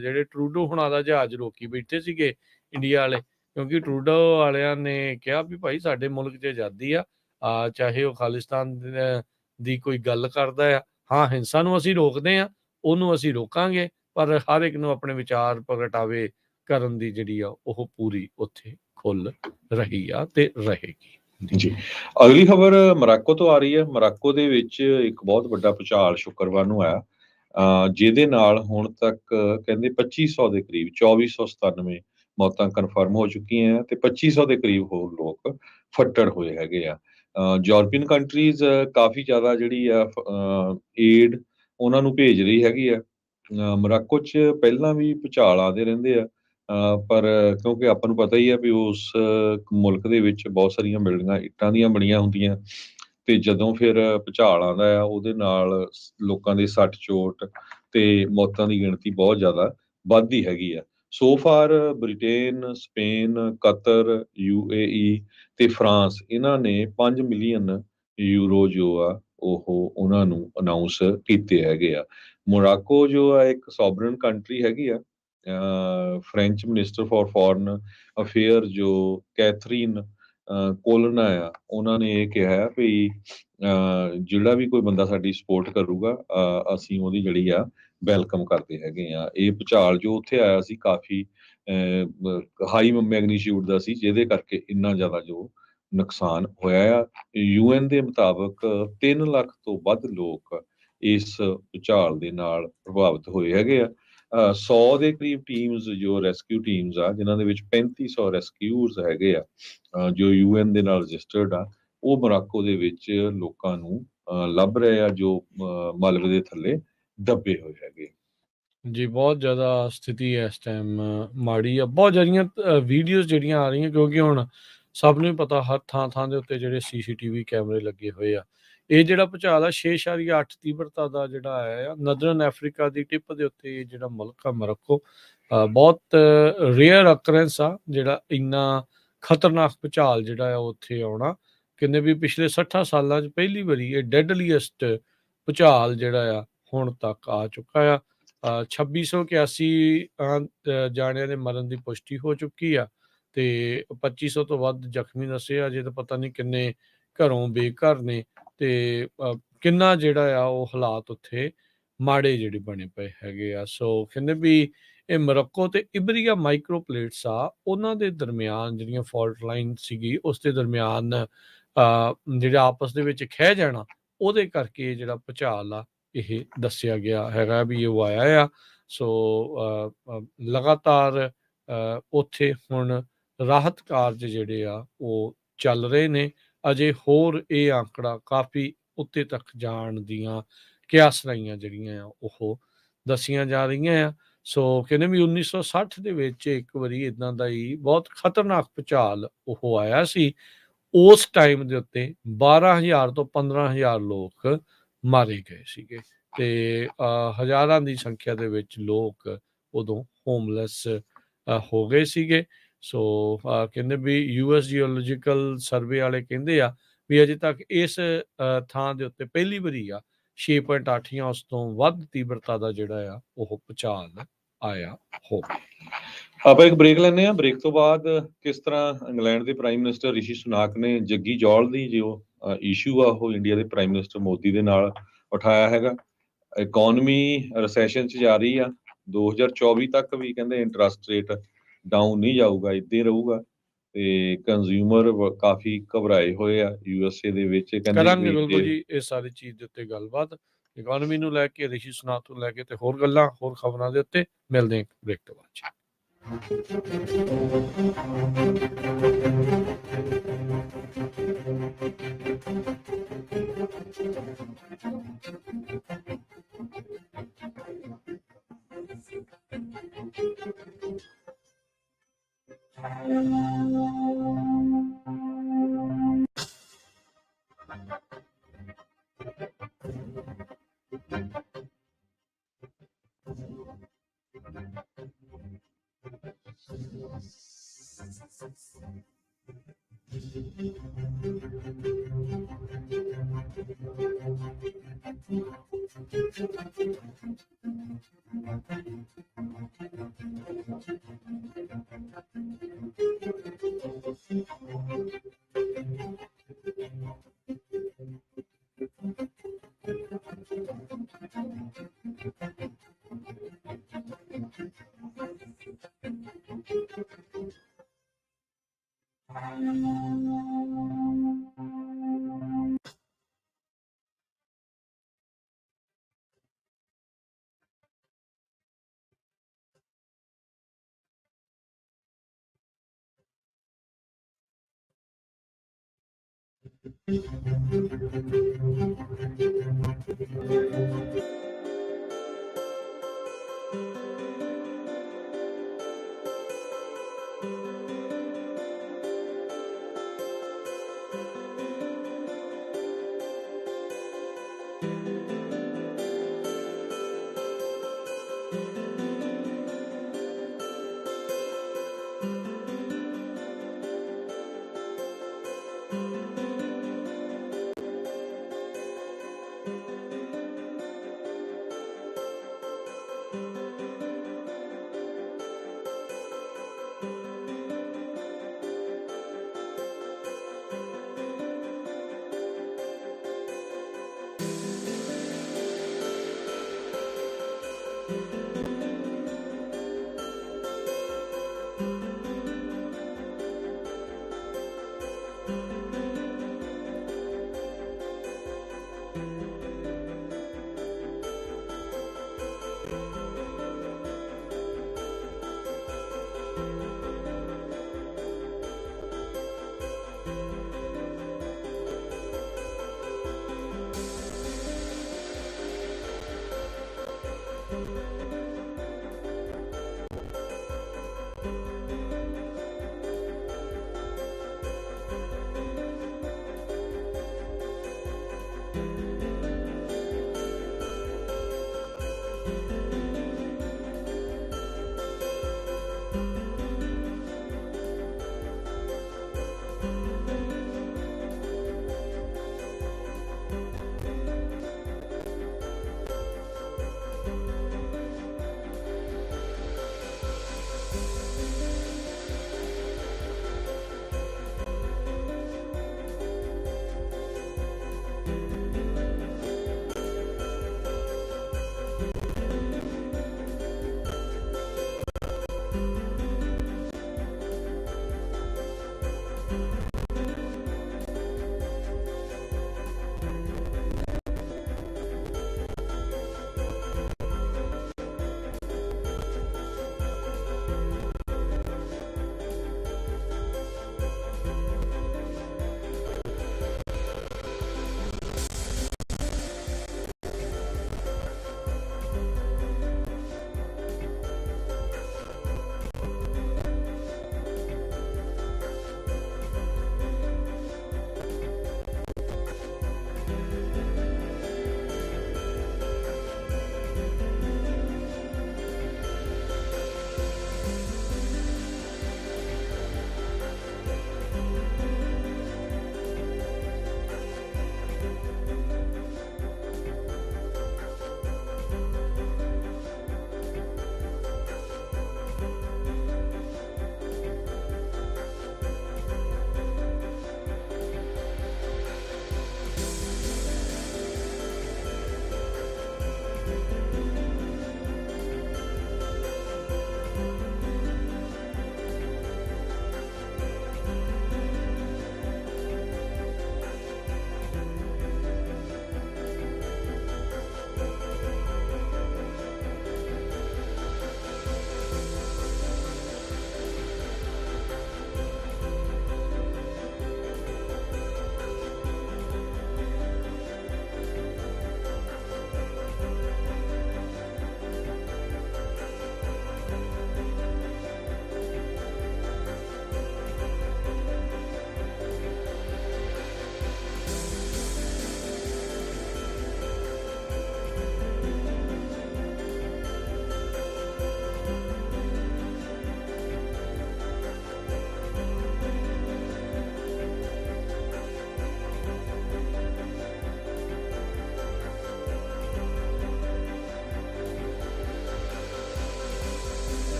[SPEAKER 1] ਜਿਹੜੇ ਟਰੂਡੋ ਹੁਣਾਂ ਦਾ ਜਹਾਜ਼ ਰੋਕੀ ਬੈਠੇ ਸੀਗੇ ਇੰਡੀਆ ਵਾਲੇ, ਕਿਉਂਕਿ ਟਰੂਡੋ ਵਾਲਿਆਂ ਨੇ ਕਿਹਾ ਵੀ ਭਾਈ ਸਾਡੇ ਮੁਲਕ 'ਚ ਆਜ਼ਾਦੀ ਆ, ਚਾਹੇ ਉਹ ਖਾਲਿਸਤਾਨ ਦੀ ਕੋਈ ਗੱਲ ਕਰਦਾ ਆ, ਹਾਂ ਹਿੰਸਾ ਨੂੰ ਅਸੀਂ ਰੋਕਦੇ ਆ, ਉਹਨੂੰ ਅਸੀਂ ਰੋਕਾਂਗੇ, ਪਰ ਹਰ ਇੱਕ ਨੂੰ ਆਪਣੇ ਵਿਚਾਰ ਪ੍ਰਗਟਾਵੇ ਕਰਨ ਦੀ ਜਿਹੜੀ ਆ ਉਹ ਪੂਰੀ ਉੱਥੇ ਖੁੱਲ ਰਹੀ ਆ ਤੇ ਰਹੇਗੀ।
[SPEAKER 2] ਜੀ, ਅਗਲੀ ਖਬਰ ਮੋਰਾਕੋ ਤੋਂ ਆ ਰਹੀ ਹੈ। ਮੋਰਾਕੋ ਦੇ ਵਿੱਚ ਇੱਕ ਬਹੁਤ ਵੱਡਾ ਭੂਚਾਲ ਸ਼ੁੱਕਰਵਾਰ ਨੂੰ ਆਇਆ, ਜਿਹਦੇ ਨਾਲ ਹੁਣ ਤੱਕ ਕਹਿੰਦੇ 2500 ਦੇ ਕਰੀਬ 2497 ਮੌਤਾਂ ਕਨਫਰਮ ਹੋ ਚੁੱਕੀਆਂ ਤੇ 2500 ਦੇ ਕਰੀਬ ਹੋਰ ਲੋਕ ਫੱਟੜ ਹੋਏ ਹੈਗੇ ਆ। ਯੂਰਪੀਅਨ ਕੰਟਰੀਜ਼ ਕਾਫੀ ਜ਼ਿਆਦਾ ਜਿਹੜੀ ਆ ਏਡ ਉਹਨਾਂ ਨੂੰ ਭੇਜ ਰਹੀ ਹੈਗੀ ਆ। ਮੋਰਾਕੋ 'ਚ ਪਹਿਲਾਂ ਵੀ ਭੂਚਾਲ ਆਉਂਦੇ ਰਹਿੰਦੇ ਆ, ਪਰ ਕਿਉਂਕਿ ਆਪਾਂ ਨੂੰ ਪਤਾ ਹੀ ਆ ਵੀ ਉਸ ਮੁਲਕ ਦੇ ਵਿੱਚ ਬਹੁਤ ਸਾਰੀਆਂ ਬਿਲਡਿੰਗਾਂ ਇੱਟਾਂ ਦੀਆਂ ਬਣੀਆਂ ਹੁੰਦੀਆਂ, ਤੇ ਜਦੋਂ ਫਿਰ ਭੂਚਾਲ ਆਉਂਦਾ ਆ ਉਹਦੇ ਨਾਲ ਲੋਕਾਂ ਦੇ ਸੱਟ ਚੋਟ ਤੇ ਮੌਤਾਂ ਦੀ ਗਿਣਤੀ ਬਹੁਤ ਜ਼ਿਆਦਾ ਵੱਧਦੀ ਹੈਗੀ ਆ। So far Britain, Spain, Qatar, UAE ਤੇ ਫਰਾਂਸ ਇਹਨਾਂ ਨੇ 5 ਮਿਲੀਅਨ ਯੂਰੋ ਜੋ ਆ ਉਹ ਉਹਨਾਂ ਨੂੰ ਅਨਾਉਂਸ ਕੀਤੇ ਹੈਗੇ ਆ। ਮੋਰਾਕੋ ਜੋ ਆ ਇੱਕ ਸੋਵਰਨ ਕੰਟਰੀ ਹੈਗੀ ਆ। French minister for foreign affair ਜੋ ਕੈਥਰੀਨ ਕੋਲਨਾ ਆ, ਉਹਨਾਂ ਨੇ ਇਹ ਕਿਹਾ ਵੀ ਜਿਹੜਾ ਵੀ ਕੋਈ ਬੰਦਾ ਸਾਡੀ ਸਪੋਰਟ ਕਰੂਗਾ ਅਸੀਂ ਉਹਦੀ ਜਿਹੜੀ ਆ ਵੈਲਕਮ ਕਰਦੇ ਹੈਗੇ ਆ। ਇਹ ਭੂਚਾਲ ਜੋ ਉੱਥੇ ਆਇਆ ਸੀ ਕਾਫੀ ਹਾਈ ਮੈਗਨੀਟਿਊਡ ਦਾ ਸੀ, ਜਿਹਦੇ ਕਰਕੇ ਇੰਨਾ ਜ਼ਿਆਦਾ ਜੋ ਨੁਕਸਾਨ ਹੋਇਆ ਆ। UN ਦੇ ਮੁਤਾਬਕ 3 ਲੱਖ ਤੋਂ ਵੱਧ ਲੋਕ ਇਸ ਭੂਚਾਲ ਦੇ ਨਾਲ ਪ੍ਰਭਾਵਿਤ ਹੋਏ ਹੈਗੇ ਆ। 100 ਦੇ ਕਰੀਬ ਟੀਮਸ ਜੋ ਰੈਸਕਿਊ ਟੀਮਸ ਆ, ਜਿਨ੍ਹਾਂ ਦੇ ਵਿੱਚ 3500 ਰੈਸਕਿਊਰਸ ਹੈਗੇ ਆ ਜੋ UN ਦੇ ਨਾਲ ਰਜਿਸਟਰਡ ਆ, ਉਹ ਮੋਰਾਕੋ ਦੇ ਵਿੱਚ ਲੋਕਾਂ ਨੂੰ ਲੱਭ ਰਹੇ ਆ ਜੋ ਮਲਬੇ ਦੇ ਥੱਲੇ ਦੱਬੇ ਹੋਏ ਹੈਗੇ।
[SPEAKER 1] ਜੀ ਬਹੁਤ ਜ਼ਿਆਦਾ ਸਥਿਤੀ ਇਸ ਟਾਈਮ ਮਾੜੀ ਆ। ਬਹੁਤ ਜ਼ਿਆਦੀਆਂ ਵੀਡੀਓਜ਼ ਜਿਹੜੀਆਂ ਆ ਰਹੀਆਂ, ਕਿਉਂਕਿ ਹੁਣ ਸਭ ਨੂੰ ਹੀ ਪਤਾ ਹਰ ਥਾਂ ਦੇ ਉੱਤੇ ਜਿਹੜੇ CCTV ਕੈਮਰੇ ਲੱਗੇ ਹੋਏ ਆ। ਇਹ ਜਿਹੜਾ ਭੂਚਾਲ ਆ 6.8 ਤੀਬਰਤਾ ਦਾ ਜਿਹੜਾ ਆਇਆ ਆ ਨਦਰਨ ਅਫਰੀਕਾ ਦੀ ਟਿਪ ਦੇ ਉੱਤੇ। ਇਹ ਜਿਹੜਾ ਮੁਲਕ ਆ ਮੋਰਾਕੋ, ਬਹੁਤ ਰੇਅਰ ਅਕਰੈਂਸ ਆ ਜਿਹੜਾ ਇੰਨਾ ਖਤਰਨਾਕ ਭੂਚਾਲ ਜਿਹੜਾ ਆ ਉੱਥੇ ਆਉਣਾ। ਕਹਿੰਦੇ ਵੀ ਪਿਛਲੇ 60 ਸਾਲਾਂ 'ਚ ਪਹਿਲੀ ਵਾਰੀ ਇਹ ਡੈਡਲੀਐਸਟ ਭੂਚਾਲ ਜਿਹੜਾ ਆ ਹੁਣ ਤੱਕ ਆ ਚੁੱਕਾ ਆ। 2681 ਜਾਣਿਆਂ ਦੇ ਮਰਨ ਦੀ ਪੁਸ਼ਟੀ ਹੋ ਚੁੱਕੀ ਆ ਤੇ 2500 ਤੋਂ ਵੱਧ ਜ਼ਖਮੀ ਦੱਸੇ ਆ। ਜੇ ਤਾਂ ਪਤਾ ਨਹੀਂ ਕਿੰਨੇ ਘਰੋਂ ਬੇਘਰ ਨੇ ਤੇ ਕਿੰਨਾ ਜਿਹੜਾ ਆ ਉਹ ਹਾਲਾਤ ਉੱਥੇ ਮਾੜੇ ਜਿਹੜੇ ਬਣੇ ਪਏ ਹੈਗੇ ਆ। ਸੋ ਕਹਿੰਦੇ ਵੀ ਇਹ ਮੋਰਾਕੋ ਤੇ ਇਬਰੀਆ ਮਾਈਕਰੋ ਪਲੇਟਸ ਆ, ਉਹਨਾਂ ਦੇ ਦਰਮਿਆਨ ਜਿਹੜੀਆਂ ਫਾਲਟ ਲਾਈਨ ਸੀਗੀ ਉਸ ਦੇ ਦਰਮਿਆਨ ਜਿਹੜਾ ਆਪਸ ਦੇ ਵਿੱਚ ਖਹਿ ਜਾਣਾ, ਉਹਦੇ ਕਰਕੇ ਜਿਹੜਾ ਭੂਚਾਲ ਆ ਇਹ ਦੱਸਿਆ ਗਿਆ ਹੈਗਾ ਵੀ ਉਹ ਆਇਆ ਆ। ਸੋ ਲਗਾਤਾਰ ਉੱਥੇ ਹੁਣ ਰਾਹਤ ਕਾਰਜ ਜਿਹੜੇ ਆ ਉਹ ਚੱਲ ਰਹੇ ਨੇ। ਅਜੇ ਹੋਰ ਇਹ ਆંકੜਾ ਕਾਫੀ ਉੱਤੇ ਤੱਕ ਜਾਣ ਦੀਆਂ ਕਿਆਸਰਾਈਆਂ ਜਿਹੜੀਆਂ ਆ ਉਹ ਦੱਸੀਆਂ ਜਾ ਰਹੀਆਂ ਆ। ਸੋ ਕਹਿੰਦੇ ਵੀ 1960 ਦੇ ਵਿੱਚ ਇੱਕ ਵਾਰੀ ਇੱਦਾਂ ਦਾ ਹੀ ਬਹੁਤ ਖਤਰਨਾਕ ਭੁਚਾਲ ਉਹ ਆਇਆ ਸੀ। ਉਸ ਟਾਈਮ ਦੇ ਉੱਤੇ 12,000 ਤੋਂ 15,000 ਲੋਕ ਮਾਰੇ ਗਏ ਸੀਗੇ ਤੇ ਹਜ਼ਾਰਾਂ ਦੀ ਸੰਖਿਆ ਦੇ ਵਿੱਚ ਲੋਕ ਉਦੋਂ ਹੋਮਲੈਸ ਹੋ ਗਏ ਸੀਗੇ। ਸੋ ਕਹਿੰਦੇ ਵੀ US ਜੀਓਲੋਜੀਕਲ ਸਰਵੇ ਵਾਲੇ ਕਹਿੰਦੇ ਆ ਵੀ ਅਜੇ ਤੱਕ ਇਸ ਥਾਂ ਦੇ ਉੱਤੇ ਪਹਿਲੀ ਵਾਰੀ ਆ 6.8 ਜਾਂ ਉਸ ਤੋਂ ਵੱਧ ਤੀਬਰਤਾ ਦਾ ਜਿਹੜਾ ਆ ਉਹ ਭੁਚਾਲ ਆਇਆ ਹੋਵੇ।
[SPEAKER 2] ਆਪਾਂ ਇੱਕ ਬ੍ਰੇਕ ਲੈਂਦੇ ਹਾਂ। ਬ੍ਰੇਕ ਤੋਂ ਬਾਅਦ ਕਿਸ ਤਰ੍ਹਾਂ ਇੰਗਲੈਂਡ ਦੇ ਪ੍ਰਾਈਮ ਮਿਨਿਸਟਰ ਰਿਸ਼ੀ ਸੁਨਾਕ ਨੇ ਜੱਗੀ ਜੌਲ ਦੀ ਜੋ ਇਸ਼ੂ ਆ ਉਹ ਇੰਡੀਆ ਦੇ ਪ੍ਰਾਈਮ ਮਿਨਿਸਟਰ ਮੋਦੀ ਦੇ ਨਾਲ ਉਠਾਇਆ ਹੈਗਾ। ਇਕਨੋਮੀ ਰਿਸੈਸ਼ਨ 'ਚ ਜਾ ਰਹੀ ਆ। 2024 ਤੱਕ ਵੀ ਕਹਿੰਦੇ ਇੰਟਰਸਟ ਰੇਟ ਡਾਊਨ ਨਹੀਂ ਜਾਊਗਾ, ਇੱਦਾਂ ਹੀ ਰਹੂਗਾ ਤੇ ਕੰਜ਼ਿਊਮਰ ਕਾਫੀ ਘਬਰਾਏ ਹੋਏ ਆ USA ਦੇ ਵਿੱਚ। ਕਹਿੰਦੇ
[SPEAKER 1] ਕਰਾਂਗੇ
[SPEAKER 2] ਵੀ
[SPEAKER 1] ਬਿਲਕੁਲ ਜੀ ਇਸ ਸਾਰੀ ਚੀਜ਼ ਦੇ ਉੱਤੇ ਗੱਲਬਾਤ, ਇਕਨੋਮੀ ਨੂੰ ਲੈ ਕੇ, ਰਿਸ਼ੀ ਸੁਨਾਕ ਨੂੰ ਲੈ ਕੇ ਤੇ ਹੋਰ ਗੱਲਾਂ, ਹੋਰ ਖਬਰਾਂ ਦੇ ਉੱਤੇ ਮਿਲਦੇ ਹਾਂ ਬ੍ਰੇਕ ਤੋਂ ਬਾਅਦ 'ਚ।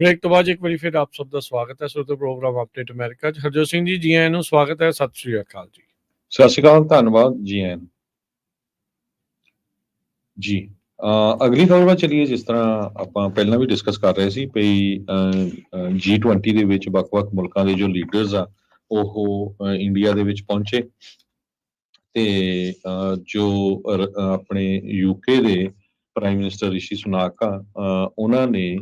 [SPEAKER 1] ਬ੍ਰੇਕ ਤੋਂ ਬਾਅਦ ਇੱਕ ਵਾਰੀ ਫਿਰ ਆਪ ਸਭ ਦਾ ਸਵਾਗਤ ਹੈ ਸੋਤੇ ਪ੍ਰੋਗਰਾਮ ਅਪਡੇਟ ਅਮਰੀਕਾ 'ਚ। ਹਰਜੋਤ ਸਿੰਘ ਜੀ, ਜੀ ਆਇਆਂ ਨੂੰ ਸਵਾਗਤ ਹੈ। ਸਤਿ ਸ਼੍ਰੀ ਅਕਾਲ ਜੀ।
[SPEAKER 2] ਸਤਿ ਸ਼੍ਰੀ ਅਕਾਲ, ਧੰਨਵਾਦ ਜੀ ਆਇਆਂ ਨੂੰ। ਜੀ ਅਗਲੀ ਖਬਰ ਵੱਲ ਚੱਲੀਏ। ਜਿਸ ਤਰ੍ਹਾਂ ਆਪਾਂ ਪਹਿਲਾਂ ਵੀ ਡਿਸਕਸ ਕਰ ਰਹੇ ਸੀ ਵੀ G20 ਦੇ ਵਿੱਚ ਵੱਖ-ਵੱਖ ਮੁਲਕਾਂ ਦੇ ਜੋ ਲੀਡਰਸ ਆ ਉਹ ਇੰਡੀਆ ਦੇ ਵਿੱਚ ਪਹੁੰਚੇ ਤੇ ਜੋ ਆਪਣੇ ਯੂਕੇ ਦੇ ਪ੍ਰਾਈਮ ਮਿਨਿਸਟਰ ਰਿਸ਼ੀ ਸੁਨਾਕ ਆ ਉਹਨਾਂ ਨੇ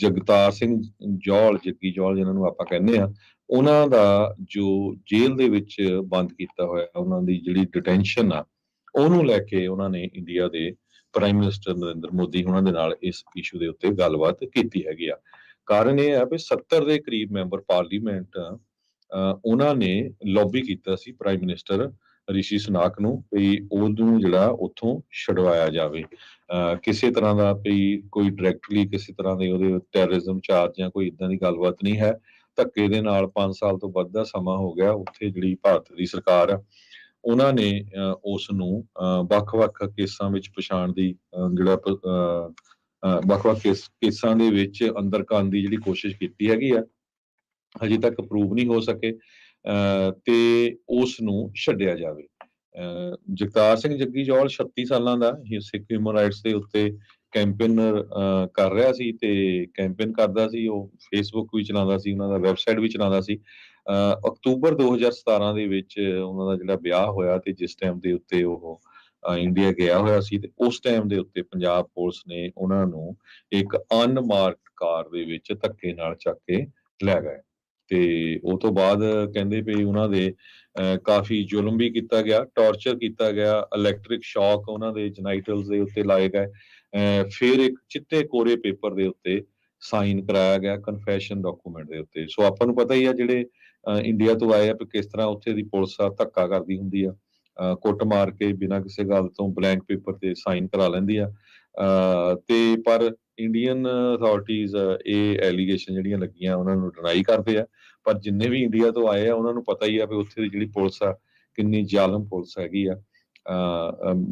[SPEAKER 2] ਜਗਤਾਰ ਸਿੰਘ ਜੌਲ, ਜੱਗੀ ਜੌਲ ਜਿਹਨਾਂ ਨੂੰ ਆਪਾਂ ਕਹਿੰਦੇ ਆ, ਉਹਨਾਂ ਦਾ ਜੋ ਜੇਲ੍ਹ ਦੇ ਵਿੱਚ ਬੰਦ ਕੀਤਾ ਹੋਇਆ ਉਹਨਾਂ ਦੀ ਜਿਹੜੀ ਡਿਟੈਂਸ਼ਨ ਆ ਉਹਨੂੰ ਲੈ ਕੇ ਉਹਨਾਂ ਨੇ ਇੰਡੀਆ ਦੇ ਪ੍ਰਾਈਮ ਮਿਨਿਸਟਰ ਨਰਿੰਦਰ ਮੋਦੀ ਉਹਨਾਂ ਦੇ ਨਾਲ ਇਸ ਇਸ਼ੂ ਦੇ ਉੱਤੇ ਗੱਲਬਾਤ ਕੀਤੀ ਹੈਗੀ ਆ। ਕਾਰਨ ਇਹ ਆ ਵੀ 70 ਦੇ ਕਰੀਬ ਮੈਂਬਰ ਪਾਰਲੀਮੈਂਟ ਉਹਨਾਂ ਨੇ ਲੌਬੀ ਕੀਤਾ ਸੀ ਪ੍ਰਾਈਮ ਮਿਨਿਸਟਰ ਰਿਸ਼ੀ ਸੁਨਾਕ ਨੂੰ ਵੀ ਉਹਨੂੰ ਜਿਹੜਾ ਉੱਥੋਂ ਛਡਵਾਇਆ ਜਾਵੇ। ਕਿਸੇ ਤਰ੍ਹਾਂ ਦਾ ਵੀ ਕੋਈ ਡਾਇਰੈਕਟਲੀ ਕਿਸੇ ਤਰ੍ਹਾਂ ਦੇ ਉਹਦੇ ਟੈਰਰਿਜ਼ਮ ਚਾਰਜ ਜਾਂ ਕੋਈ ਇਦਾਂ ਦੀ ਗੱਲਬਾਤ ਨਹੀਂ ਹੈ। ਧੱਕੇ ਦੇ ਨਾਲ 5 ਸਾਲ ਤੋਂ ਵੱਧ ਦਾ ਸਮਾਂ ਹੋ ਗਿਆ ਉੱਥੇ ਜਿਹੜੀ ਭਾਰਤ ਦੀ ਸਰਕਾਰ ਆ ਉਹਨਾਂ ਨੇ ਉਸ ਨੂੰ ਵੱਖ-ਵੱਖ ਕੇਸਾਂ ਵਿੱਚ ਪਛਾਣ ਦੀ ਜਿਹੜਾ ਵੱਖ-ਵੱਖ ਕੇਸਾਂ ਦੇ ਵਿੱਚ ਅੰਦਰ ਕਰਨ ਦੀ ਜਿਹੜੀ ਕੋਸ਼ਿਸ਼ ਕੀਤੀ ਹੈਗੀ ਆ, ਹਜੇ ਤੱਕ ਪ੍ਰੂਵ ਨਹੀਂ ਹੋ ਸਕੇ ਤੇ ਉਸ ਨੂੰ ਛੱਡਿਆ ਜਾਵੇ। ਜਗਤਾਰ ਸਿੰਘ ਜੱਗੀ ਜੌਲ 36 ਸਾਲਾਂ ਦਾ ਸਿੱਖ ਹਿਊਮਨ ਰਾਈਟਸ ਦੇ ਉੱਤੇ ਕੈਂਪੇਨਰ ਕਰ ਰਿਹਾ ਸੀ ਤੇ ਕੈਂਪੇਨ ਕਰਦਾ ਸੀ। ਉਹ ਫੇਸਬੁੱਕ ਵੀ ਚਲਾਉਂਦਾ ਸੀ, ਉਹਨਾਂ ਦਾ ਵੈਬਸਾਈਟ ਵੀ ਚਲਾਉਂਦਾ ਸੀ। ਅਕਤੂਬਰ 2017 ਦੇ ਵਿੱਚ ਉਹਨਾਂ ਦਾ ਜਿਹੜਾ ਵਿਆਹ ਹੋਇਆ ਤੇ ਜਿਸ ਟਾਈਮ ਦੇ ਉੱਤੇ ਉਹ ਇੰਡੀਆ ਗਿਆ ਹੋਇਆ ਸੀ ਤੇ ਉਸ ਟਾਈਮ ਦੇ ਉੱਤੇ ਪੰਜਾਬ ਪੁਲਿਸ ਨੇ ਉਹਨਾਂ ਨੂੰ ਇੱਕ ਅਨਮਾਰਕਡ ਕਾਰ ਦੇ ਵਿੱਚ ਧੱਕੇ ਨਾਲ ਚੱਕ ਕੇ ਲੈ ਗਏ ਤੇ ਉਹ ਤੋਂ ਬਾਅਦ ਕਹਿੰਦੇ ਵੀ ਉਹਨਾਂ ਦੇ ਕਾਫੀ ਜ਼ੁਲਮ ਵੀ ਕੀਤਾ ਗਿਆ, ਟਾਰਚਰ ਕੀਤਾ ਗਿਆ, ਇਲੈਕਟ੍ਰਿਕ ਸ਼ੌਕ ਉਹਨਾਂ ਦੇ ਜੈਨਾਈਟਲਸ ਦੇ ਉੱਤੇ ਲਾਏ ਗਏ। ਫਿਰ ਇੱਕ ਚਿੱਟੇ ਕੋਰੇ ਪੇਪਰ ਦੇ ਉੱਤੇ ਸਾਈਨ ਕਰਾਇਆ ਗਿਆ ਕਨਫੈਸ਼ਨ ਡਾਕੂਮੈਂਟ ਦੇ ਉੱਤੇ। ਸੋ ਆਪਾਂ ਨੂੰ ਪਤਾ ਹੀ ਆ ਜਿਹੜੇ ਇੰਡੀਆ ਤੋਂ ਆਏ ਆ ਵੀ ਕਿਸ ਤਰ੍ਹਾਂ ਉੱਥੇ ਦੀ ਪੁਲਿਸ ਆ ਧੱਕਾ ਕਰਦੀ ਹੁੰਦੀ ਆ, ਕੁੱਟ ਮਾਰ ਕੇ ਬਿਨਾਂ ਕਿਸੇ ਗੱਲ ਤੋਂ ਬਲੈਂਕ ਪੇਪਰ ਤੇ ਸਾਈਨ ਕਰਾ ਲੈਂਦੀ ਆ। ਤੇ ਪਰ ਇੰਡੀਅਨ ਅਥਾਰਟੀਜ਼ ਇਹ ਐਲੀਗੇਸ਼ਨ ਜਿਹੜੀਆਂ ਲੱਗੀਆਂ ਉਹਨਾਂ ਨੂੰ ਡਿਨਾਈ ਕਰਦੇ ਆ। ਪਰ ਜਿੰਨੇ ਵੀ ਇੰਡੀਆ ਤੋਂ ਆਏ ਆ ਉਹਨਾਂ ਨੂੰ ਪਤਾ ਹੀ ਆ ਵੀ ਉੱਥੇ ਦੀ ਜਿਹੜੀ ਪੁਲਿਸ ਆ ਕਿੰਨੀ ਜ਼ਾਲਮ ਪੁਲਿਸ ਹੈਗੀ ਆ।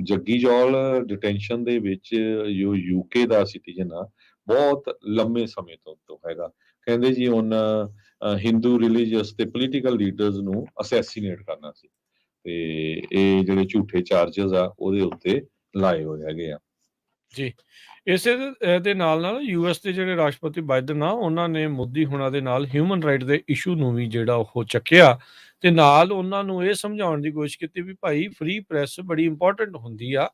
[SPEAKER 2] ਜੱਗੀ ਜੌਲ ਡਿਟੈਂਸ਼ਨ ਦੇ ਵਿੱਚ ਜੋ ਯੂਕੇ ਦਾ ਸਿਟੀਜ਼ਨ ਆ ਬਹੁਤ ਲੰਮੇ ਸਮੇਂ ਤੋਂ ਹੈਗਾ। ਕਹਿੰਦੇ ਜੀ ਉਹਨਾਂ ਹਿੰਦੂ ਰਿਲੀਜੀਅਸ ਤੇ ਪੋਲੀਟੀਕਲ ਲੀਡਰਸ ਨੂੰ ਅਸੈਸੀਨੇਟ ਕਰਨਾ ਸੀ ਤੇ ਇਹ ਜਿਹੜੇ ਝੂਠੇ ਚਾਰजेस ਆ ਉਹਦੇ ਉੱਤੇ ਲਾਏ ਹੋਏ ਹੈਗੇ ਆ।
[SPEAKER 1] ਜੀ, ਇਸੇ ਦੇ ਨਾਲ ਯੂਐਸ ਦੇ ਜਿਹੜੇ ਰਾਸ਼ਟਰਪਤੀ ਬਾਈਡਨ ਆ ਉਹਨਾਂ ਨੇ ਮੋਦੀ ਹੁਣਾਂ ਦੇ ਨਾਲ ਹਿਊਮਨ ਰਾਈਟ ਦੇ ਇਸ਼ੂ ਨੂੰ ਵੀ ਜਿਹੜਾ ਉਹ ਚੱਕਿਆ ਤੇ ਨਾਲ ਉਹਨਾਂ ਨੂੰ ਇਹ ਸਮਝਾਉਣ ਦੀ ਕੋਸ਼ਿਸ਼ ਕੀਤੀ ਵੀ ਭਾਈ ਫ੍ਰੀ ਪ੍ਰੈਸ ਬੜੀ ਇੰਪੋਰਟੈਂਟ ਹੁੰਦੀ ਆ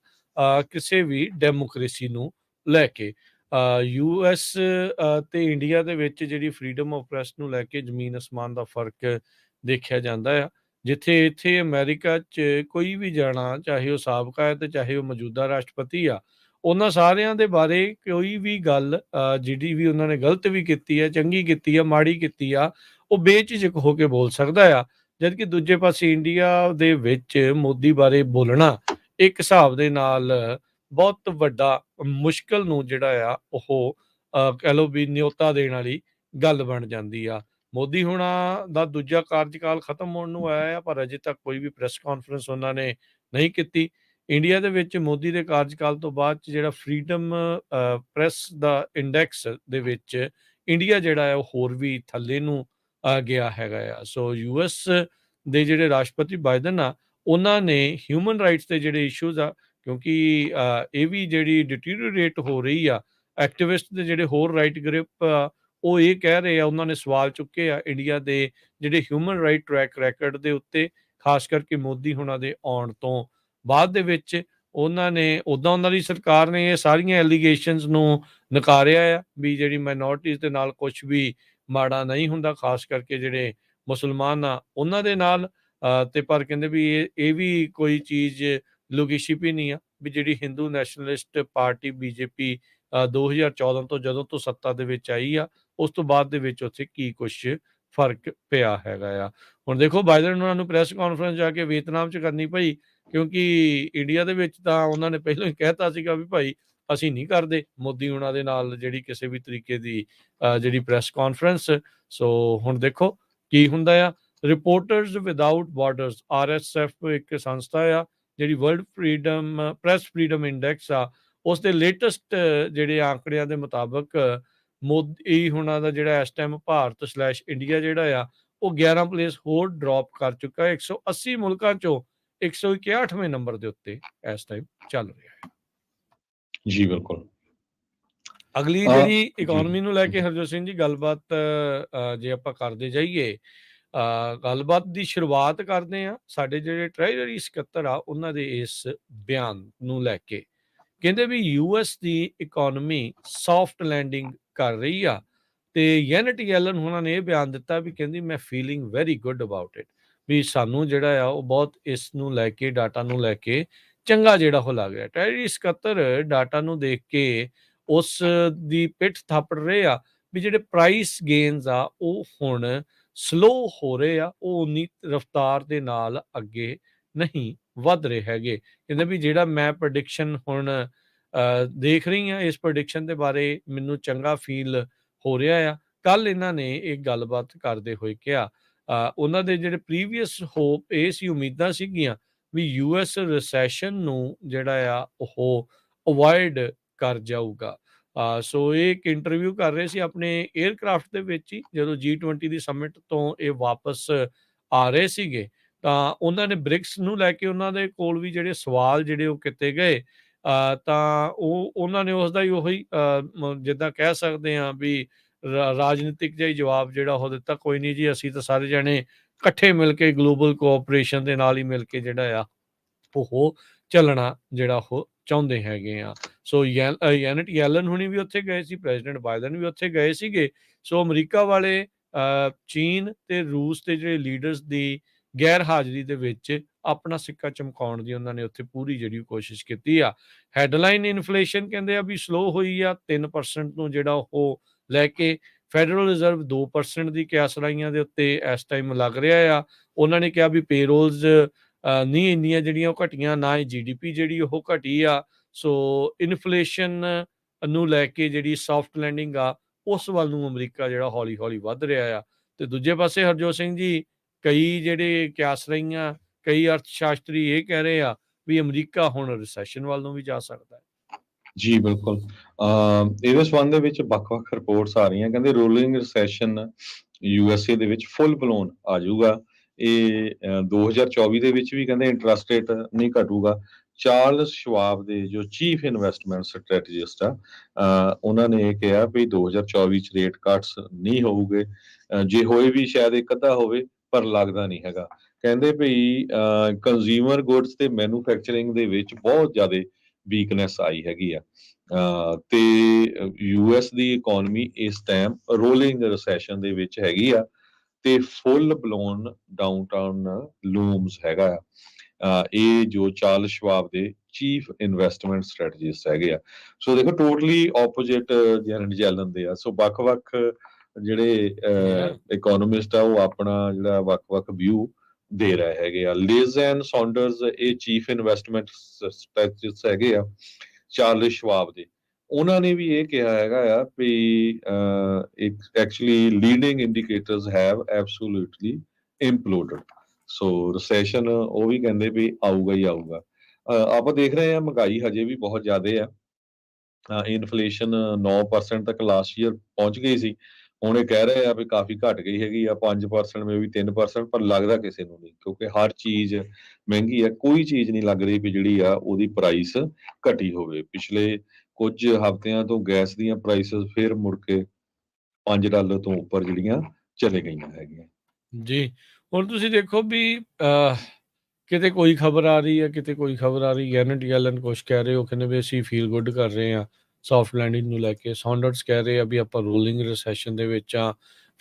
[SPEAKER 1] ਕਿਸੇ ਵੀ ਡੈਮੋਕ੍ਰੇਸੀ ਨੂੰ ਲੈ ਕੇ। ਯੂਐਸ ਤੇ ਇੰਡੀਆ ਦੇ ਵਿੱਚ ਜਿਹੜੀ ਫਰੀडम ਆਫ ਪ੍ਰੈਸ ਨੂੰ ਲੈ ਕੇ ਜ਼ਮੀਨ ਅਸਮਾਨ ਦਾ ਫਰਕ ਦੇਖਿਆ ਜਾਂਦਾ ਆ। ਜਿੱਥੇ ਇੱਥੇ ਅਮਰੀਕਾ 'ਚ ਕੋਈ ਵੀ ਜਾਣਾ, ਚਾਹੇ ਉਹ ਸਾਬਕਾ ਹੈ ਤੇ ਚਾਹੇ ਉਹ ਮੌਜੂਦਾ ਰਾਸ਼ਟਰਪਤੀ ਆ, ਉਹਨਾਂ ਸਾਰਿਆਂ ਦੇ ਬਾਰੇ ਕੋਈ ਵੀ ਗੱਲ ਜਿਹੜੀ ਵੀ ਉਹਨਾਂ ਨੇ ਗਲਤ ਵੀ ਕੀਤੀ ਹੈ, ਚੰਗੀ ਕੀਤੀ ਆ, ਮਾੜੀ ਕੀਤੀ ਆ, ਉਹ ਬੇਝਿਜਕ ਹੋ ਕੇ ਬੋਲ ਸਕਦਾ ਆ। ਜਦਕਿ ਦੂਜੇ ਪਾਸੇ ਇੰਡੀਆ ਦੇ ਵਿੱਚ ਮੋਦੀ ਬਾਰੇ ਬੋਲਣਾ ਇੱਕ ਹਿਸਾਬ ਦੇ ਨਾਲ ਬਹੁਤ ਵੱਡਾ ਮੁਸ਼ਕਲ ਨੂੰ ਜਿਹੜਾ ਆ ਉਹ ਕਹਿ ਲਓ ਵੀ ਨਿਯੋਤਾ ਦੇਣ ਵਾਲੀ ਗੱਲ ਬਣ ਜਾਂਦੀ ਆ। ਮੋਦੀ ਹੁਣਾਂ ਦਾ ਦੂਜਾ ਕਾਰਜਕਾਲ ਖਤਮ ਹੋਣ ਨੂੰ ਆਇਆ ਆ ਪਰ ਅਜੇ ਤੱਕ ਕੋਈ ਵੀ ਪ੍ਰੈਸ ਕਾਨਫਰੰਸ ਉਹਨਾਂ ਨੇ ਨਹੀਂ ਕੀਤੀ। ਇੰਡੀਆ ਦੇ ਵਿੱਚ ਮੋਦੀ ਦੇ ਕਾਰਜਕਾਲ ਤੋਂ ਬਾਅਦ 'ਚ ਜਿਹੜਾ ਫਰੀडम ਪ੍ਰੈਸ ਦਾ ਇੰਡੈਕਸ ਦੇ ਵਿੱਚ ਇੰਡੀਆ ਜਿਹੜਾ ਹੈ ਉਹ ਹੋਰ ਵੀ ਥੱਲੇ ਨੂੰ ਗਿਆ ਹੈਗਾ ਆ। ਸੋ ਯੂਐਸ ਦੇ ਜਿਹੜੇ ਰਾਸ਼ਟਰਪਤੀ ਬਾਈਡਨ ਆ ਉਹਨਾਂ ਨੇ ਹਿਊਮਨ ਰਾਈਟਸ ਦੇ ਜਿਹੜੇ ਇਸ਼ੂਜ਼ ਆ, ਕਿਉਂਕਿ ਇਹ ਵੀ ਜਿਹੜੀ ਡਿਟੀਰੀਓਰੇਟ ਹੋ ਰਹੀ ਆ, ਐਕਟਿਵਿਸਟ ਦੇ ਜਿਹੜੇ ਹੋਰ ਰਾਈਟ ਗਰੁੱਪ ਆ ਉਹ ਇਹ ਕਹਿ ਰਹੇ ਆ, ਉਹਨਾਂ ਨੇ ਸਵਾਲ ਚੁੱਕੇ ਆ ਇੰਡੀਆ ਦੇ ਜਿਹੜੇ ਹਿਊਮਨ ਰਾਈਟ ਟਰੈਕ ਰੈਕਰਡ ਦੇ ਉੱਤੇ, ਖਾਸ ਕਰਕੇ ਮੋਦੀ ਹੁਣਾਂ ਦੇ ਆਉਣ ਤੋਂ ਬਾਅਦ ਦੇ ਵਿੱਚ। ਉਹਨਾਂ ਨੇ ਉੱਦਾਂ ਉਹਨਾਂ ਦੀ ਸਰਕਾਰ ਨੇ ਇਹ ਸਾਰੀਆਂ ਐਲੀਗੇਸ਼ਨਸ ਨੂੰ ਨਕਾਰਿਆ ਆ ਵੀ ਜਿਹੜੀ ਮਾਈਨੋਰਟੀਜ਼ ਦੇ ਨਾਲ ਕੁਝ ਵੀ ਮਾੜਾ ਨਹੀਂ ਹੁੰਦਾ, ਖਾਸ ਕਰਕੇ ਜਿਹੜੇ ਮੁਸਲਮਾਨ ਆ ਉਹਨਾਂ ਦੇ ਨਾਲ। ਤੇ ਪਰ ਕਹਿੰਦੇ ਵੀ ਇਹ ਵੀ ਕੋਈ ਚੀਜ਼ ਲੁਕੀ ਛਿਪੀ ਨਹੀਂ ਆ। ਵੀ ਜਿਹੜੀ ਹਿੰਦੂ ਨੈਸ਼ਨਲਿਸਟ ਪਾਰਟੀ BJP 2014 ਤੋਂ ਜਦੋਂ ਤੋਂ ਸੱਤਾ ਦੇ ਵਿੱਚ ਆਈ ਆ, ਉਸ ਤੋਂ ਬਾਅਦ ਦੇ ਵਿੱਚ ਉੱਥੇ ਕੀ ਕੁਛ ਫਰਕ ਪਿਆ ਹੈਗਾ ਆ। ਹੁਣ ਦੇਖੋ ਬਾਈਡਨ ਉਹਨਾਂ ਨੂੰ ਪ੍ਰੈਸ ਕਾਨਫਰੰਸ ਜਾ ਕੇ ਵੀਅਤਨਾਮ 'ਚ ਕਰਨੀ ਪਈ, ਕਿਉਂਕਿ ਇੰਡੀਆ ਦੇ ਵਿੱਚ ਤਾਂ ਉਹਨਾਂ ਨੇ ਪਹਿਲਾਂ ਹੀ ਕਹਿ ਤਾ ਸੀਗਾ ਵੀ ਭਾਈ ਅਸੀਂ ਨਹੀਂ ਕਰਦੇ ਮੋਦੀ ਉਹਨਾਂ ਦੇ ਨਾਲ ਜਿਹੜੀ ਕਿਸੇ ਵੀ ਤਰੀਕੇ ਦੀ ਜਿਹੜੀ ਪ੍ਰੈਸ ਕਾਨਫਰੰਸ। ਸੋ ਹੁਣ ਦੇਖੋ ਕੀ ਹੁੰਦਾ ਆ। ਰਿਪੋਰਟਰਸ ਵਿਦਆਊਟ ਬਾਰਡਰਸ RSF ਇੱਕ ਸੰਸਥਾ ਆ ਜਿਹੜੀ ਵਰਲਡ ਪ੍ਰੈਸ ਫਰੀਡਮ ਇੰਡੈਕਸ ਆ, ਉਸ ਦੇ ਲੇਟੈਸਟ ਜਿਹੜੇ ਆંકੜਿਆਂ ਦੇ ਮੁਤਾਬਕ ਮੋਦੀ ਹੁਣਾਂ ਦਾ ਜਿਹੜਾ ਇਸ ਟਾਈਮ ਭਾਰਤ/ਇੰਡੀਆ ਜਿਹੜਾ ਆ ਉਹ 11 ਪਲੇਸ ਹੋਰ ਡ੍ਰੌਪ ਕਰ ਚੁੱਕਾ ਹੈ। 180 ਮੁਲਕਾਂ ਚੋਂ 161ਵੇਂ ਨੰਬਰ ਦੇ ਉੱਤੇ ਇਸ ਟਾਈਮ ਚੱਲ ਰਿਹਾ ਹੈ।
[SPEAKER 2] ਜੀ ਬਿਲਕੁਲ।
[SPEAKER 1] ਅਗਲੀ ਜਿਹੜੀ ਇਕੋਨਮੀ ਨੂੰ ਲੈ ਕੇ ਹਰਜੋਤ ਸਿੰਘ ਜੀ ਗੱਲਬਾਤ ਜੇ ਆਪਾਂ ਕਰਦੇ ਜਾਈਏ, ਗੱਲਬਾਤ ਦੀ ਸ਼ੁਰੂਆਤ ਕਰਦੇ ਆ ਸਾਡੇ ਜਿਹੜੇ ਟ੍ਰੈਜਰੀ ਸਕੱਤਰ ਆ ਉਹਨਾਂ ਦੇ ਇਸ ਬਿਆਨ ਨੂੰ ਲੈ ਕੇ। ਕਹਿੰਦੇ ਵੀ US ਦੀ ਇਕੋਨਮੀ ਸੌਫਟ ਲੈਂਡਿੰਗ ਕਰ ਰਹੀ ਆ ਤੇ ਯੈਨਟ ਯੈਲਨ ਉਹਨਾਂ ਨੇ ਇਹ ਬਿਆਨ ਦਿੱਤਾ ਵੀ ਕਹਿੰਦੀ ਮੈਂ feeling very good about it, ਵੀ ਸਾਨੂੰ ਜਿਹੜਾ ਆ ਉਹ ਬਹੁਤ ਇਸ ਨੂੰ ਲੈ ਕੇ ਡਾਟਾ ਨੂੰ ਲੈ ਕੇ ਚੰਗਾ ਜਿਹੜਾ ਉਹ ਲੱਗ ਰਿਹਾ। ਟ੍ਰੈਜਰੀ ਸਕੱਤਰ ਡਾਟਾ ਨੂੰ ਦੇਖ ਕੇ ਉਸ ਦੀ ਪਿੱਠ ਥਾਪੜ ਰਹੇ ਆ ਵੀ ਜਿਹੜੇ ਪ੍ਰਾਈਸ ਗੇਨਸ ਆ ਉਹ ਹੁਣ ਸਲੋ ਹੋ ਰਹੇ ਆ, ਉਹ ਉਨੀ ਰਫਤਾਰ ਦੇ ਨਾਲ ਅੱਗੇ ਨਹੀਂ ਵੱਧ ਰਹੇ ਹੈਗੇ। ਕਹਿੰਦੇ ਵੀ ਜਿਹੜਾ ਮੈਂ ਪ੍ਰੈਡਿਕਸ਼ਨ ਹੁਣ ਦੇਖ ਰਹੀ ਹਾਂ, ਇਸ ਪ੍ਰੈਡਿਕਸ਼ਨ ਦੇ ਬਾਰੇ ਮੈਨੂੰ ਚੰਗਾ ਫੀਲ ਹੋ ਰਿਹਾ ਆ। ਕੱਲ ਇਹਨਾਂ ਨੇ ਇੱਕ ਗੱਲਬਾਤ ਕਰਦੇ ਹੋਏ ਕਿਹਾ ਉਹਨਾਂ ਦੇ ਜਿਹੜੇ ਪ੍ਰੀਵੀਅਸ ਹੋਪ ਇਹ ਸੀ, ਉਮੀਦਾਂ ਸੀਗੀਆਂ ਵੀ US ਰਿਸੈਸ਼ਨ ਨੂੰ ਜਿਹੜਾ ਆ ਉਹ ਅਵੋਇਡ ਕਰ ਜਾਊਗਾ। ਸੋ ਇਹ ਇੱਕ ਇੰਟਰਵਿਊ ਕਰ ਰਹੇ ਸੀ ਆਪਣੇ 에ਅਰਕ੍ਰਾਫਟ ਦੇ ਵਿੱਚ ਹੀ, ਜਦੋਂ G20 ਦੀ ਸਮਿਟ ਤੋਂ ਇਹ ਵਾਪਸ ਆ ਰਹੇ ਸੀਗੇ ਤਾਂ ਉਹਨਾਂ ਨੇ ਬ੍ਰਿਕਸ ਨੂੰ ਲੈ ਕੇ ਉਹਨਾਂ ਦੇ ਕੋਲ ਵੀ ਜਿਹੜੇ ਸਵਾਲ ਜਿਹੜੇ ਉਹ ਕੀਤੇ ਗਏ ਤਾਂ ਉਹਨਾਂ ਨੇ ਉਸ ਦਾ ਹੀ ਉਹੀ ਜਿੱਦਾਂ ਕਹਿ ਸਕਦੇ ਹਾਂ ਵੀ ਰਾਜਨੀਤਿਕ ਜਿਹਾ ਜਵਾਬ ਜਿਹੜਾ ਉਹ ਦਿੱਤਾ, ਕੋਈ ਨਹੀਂ ਜੀ ਅਸੀਂ ਤਾਂ ਸਾਰੇ ਜਣੇ ਇਕੱਠੇ ਮਿਲ ਕੇ ਗਲੋਬਲ ਕੋਆਪਰੇਸ਼ਨ ਦੇ ਨਾਲ ਹੀ ਮਿਲ ਕੇ ਜਿਹੜਾ ਆ ਉਹ ਚੱਲਣਾ ਜਿਹੜਾ ਉਹ ਚਾਹੁੰਦੇ ਹੈਗੇ ਆ। ਸੋ ਯੈਨਟ ਯੈਲਨ ਹੁਣੀ ਵੀ ਉੱਥੇ ਗਏ ਸੀ, ਪ੍ਰੈਜ਼ੀਡੈਂਟ ਬਾਈਡਨ ਵੀ ਉੱਥੇ ਗਏ ਸੀਗੇ। ਸੋ ਅਮਰੀਕਾ ਵਾਲੇ ਚੀਨ ਤੇ ਰੂਸ ਦੇ ਜਿਹੜੇ ਲੀਡਰਸ ਦੀ ਗੈਰ ਹਾਜ਼ਰੀ ਦੇ ਵਿੱਚ ਆਪਣਾ ਸਿੱਕਾ ਚਮਕਾਉਣ ਦੀ ਉਹਨਾਂ ਨੇ ਉੱਥੇ ਪੂਰੀ ਜਿਹੜੀ ਕੋਸ਼ਿਸ਼ ਕੀਤੀ ਆ। ਹੈਡਲਾਈਨ ਇਨਫਲੇਸ਼ਨ ਕਹਿੰਦੇ ਆ ਵੀ ਸਲੋ ਹੋਈ ਆ 3% ਨੂੰ ਜਿਹੜਾ ਉਹ ਲੈ ਕੇ। ਫੈਡਰਲ ਰਿਜ਼ਰਵ 2% ਦੀ ਕਿਆਸਰਾਈਆਂ ਦੇ ਉੱਤੇ ਇਸ ਟਾਈਮ ਲੱਗ ਰਿਹਾ ਆ। ਉਹਨਾਂ ਨੇ ਕਿਹਾ ਵੀ ਪੇਰੋਲਸ ਨਹੀਂ ਇੰਨੀਆਂ ਜਿਹੜੀਆਂ ਉਹ ਘਟੀਆਂ, ਨਾ ਹੀ GDP ਜਿਹੜੀ ਉਹ ਘਟੀ ਆ। ਸੋ ਇਨਫਲੇਸ਼ਨ ਨੂੰ ਲੈ ਕੇ ਜਿਹੜੀ ਸੌਫਟ ਲੈਂਡਿੰਗ ਆ ਉਸ ਵੱਲ ਨੂੰ ਅਮਰੀਕਾ ਜਿਹੜਾ ਹੌਲੀ ਹੌਲੀ ਵੱਧ ਰਿਹਾ ਆ। ਤੇ ਦੂਜੇ ਪਾਸੇ ਹਰਜੋਤ ਸਿੰਘ ਜੀ ਕਈ ਜਿਹੜੇ ਕਿਆਸ ਰਹੀਆਂ, ਕਈ ਅਰਥ ਸ਼ਾਸਤਰੀ ਇਹ ਕਹਿ ਰਹੇ ਆ ਵੀ ਅਮਰੀਕਾ ਹੁਣ ਰਿਸੈਸ਼ਨ ਵੱਲ ਨੂੰ ਵੀ ਜਾ ਸਕਦਾ ਹੈ।
[SPEAKER 2] ਜੀ ਬਿਲਕੁਲ। ਇਹਦੇ ਸੰਬੰਧ ਦੇ ਵਿੱਚ ਵੱਖ-ਵੱਖ ਰਿਪੋਰਟਸ ਆ ਰਹੀਆਂ, ਕਹਿੰਦੇ ਰੋਲਿੰਗ ਰਿਸੈਸ਼ਨ USA ਦੇ ਵਿੱਚ ਫੁੱਲ ਬਲੋਨ ਆ ਜਾਊਗਾ। ਇਹ 2024 ਦੇ ਵਿੱਚ ਵੀ ਕਹਿੰਦੇ ਇੰਟਰਸਟ ਰੇਟ ਨਹੀਂ ਘਟੂਗਾ। ਚਾਰਲਸ ਸ਼ਵਾਬ ਦੇ ਜੋ ਚੀਫ ਇਨਵੈਸਟਮੈਂਟ ਸਟ੍ਰੈਟਜਿਸਟ ਆ, ਉਹਨਾਂ ਨੇ ਇਹ ਕਿਹਾ ਵੀ 2024 ਚ ਰੇਟ ਕੱਟਸ ਨਹੀਂ ਹੋਊਗੇ, ਜੇ ਹੋਏ ਵੀ ਸ਼ਾਇਦ ਇੱਕ ਅੱਧਾ ਹੋਵੇ ਪਰ ਲੱਗਦਾ ਨਹੀਂ ਹੈਗਾ। ਕਹਿੰਦੇ ਵੀ ਕੰਜ਼ਿਊਮਰ ਗੁੱਡਸ ਤੇ ਮੈਨੂਫੈਕਚਰਿੰਗ ਦੇ ਵਿੱਚ ਬਹੁਤ ਜ਼ਿਆਦਾ ਵੀਕਨੈਸ ਆਈ ਹੈਗੀ ਆ ਤੇ US ਦੀ ਇਕੋਨਮੀ ਇਸ ਟਾਈਮ ਰੋਲਿੰਗ ਰਿਸੈਸ਼ਨ ਦੇ ਵਿੱਚ ਹੈਗੀ ਆ ਤੇ ਫੁੱਲ ਬਲੋਨ ਡਾਊਨਟਾਊਨ ਲੂਮਸ ਹੈਗਾ ਆ। ਇਹ ਜੋ ਚਾਰਲਸ ਸ਼ਵਾਬ ਦੇ ਚੀਫ ਇਨਵੈਸਟਮੈਂਟ ਸਟ੍ਰੈਟਜਿਸਟ ਹੈਗੇ ਆ। ਸੋ ਦੇਖੋ ਟੋਟਲੀ ਆਪੋਜ਼ਿਟ ਜੈਨਟ ਜੈਲਨ ਦੇ ਆ। ਸੋ ਵੱਖ-ਵੱਖ ਜਿਹੜੇ ਇਕੋਨੋਮਿਸਟ ਆ ਉਹ ਆਪਣਾ ਜਿਹੜਾ ਵੱਖ-ਵੱਖ ਵਿਊ ਦੇ ਰਹੇ ਹੈਗੇ ਆ। ਲਿਜ਼ਨ ਸੌਂਡਰਸ ਇਹ ਚੀਫ ਇਨਵੈਸਟਮੈਂਟ ਸਟ੍ਰੈਟਜਿਸਟ ਹੈਗੇ ਆ ਚਾਰਲਸ ਸ਼ਵਾਬ ਦੇ, ਉਹਨਾਂ ਨੇ ਵੀ ਇਹ ਕਿਹਾ ਹੈਗਾ ਆ ਵੀ actually leading indicators have absolutely imploded. So recession ਉਹ ਵੀ ਕਹਿੰਦੇ ਵੀ ਆਊਗਾ ਹੀ ਆਊਗਾ। ਆਪਾਂ ਦੇਖ ਰਹੇ ਹਾਂ ਮਹਿੰਗਾਈ ਹਜੇ ਵੀ ਬਹੁਤ ਜ਼ਿਆਦਾ ਆ। ਇਨਫਲੇਸ਼ਨ 9% ਤੱਕ ਲਾਸਟ ਈਅਰ ਪਹੁੰਚ ਗਈ ਸੀ, ਹੁਣ ਇਹ ਕਹਿ ਰਹੇ ਆ ਵੀ ਕਾਫੀ ਘਟ ਗਈ ਹੈਗੀ ਆ 5% ਮੇ ਵੀ 3%, ਪਰ ਲੱਗਦਾ ਕਿਸੇ ਨੂੰ ਨਹੀਂ ਕਿਉਂਕਿ ਹਰ ਚੀਜ਼ ਮਹਿੰਗੀ ਹੈ। ਕੋਈ ਚੀਜ਼ ਨਹੀਂ ਲੱਗ ਰਹੀ ਵੀ ਜਿਹੜੀ ਆ ਉਹਦੀ ਪ੍ਰਾਈਸ ਘਟੀ ਹੋਵੇ। ਪਿਛਲੇ ਕੁਝ ਹਫ਼ਤਿਆਂ ਤੋਂ ਗੈਸ ਦੀਆਂ ਪ੍ਰਾਈਸਿਸ ਫਿਰ ਮੁੜ ਕੇ $5 ਤੋਂ ਉੱਪਰ ਜਿਹੜੀਆਂ ਚਲੇ ਗਈਆਂ ਹੈਗੀਆਂ।
[SPEAKER 1] ਜੀ ਹੁਣ ਤੁਸੀਂ ਦੇਖੋ ਵੀ ਕਿਤੇ ਕੋਈ ਖਬਰ ਆ ਰਹੀ ਹੈ, ਕਿਤੇ ਕੋਈ ਖਬਰ ਆ ਰਹੀ। ਯੈਨਟ ਯੈਲਨ ਕੁਛ ਕਹਿ ਰਹੇ, ਉਹ ਕਹਿੰਦੇ ਵੀ ਅਸੀਂ ਫੀਲ ਗੁੱਡ ਕਰ ਰਹੇ ਹਾਂ ਸੌਫਟ ਲੈਂਡਿੰਗ ਨੂੰ ਲੈ ਕੇ। ਸੌਂਡਰਸ ਕਹਿ ਰਹੇ ਆ ਵੀ ਆਪਾਂ ਰੋਲਿੰਗ ਰਿਸੈਸ਼ਨ ਦੇ ਵਿੱਚ ਆ।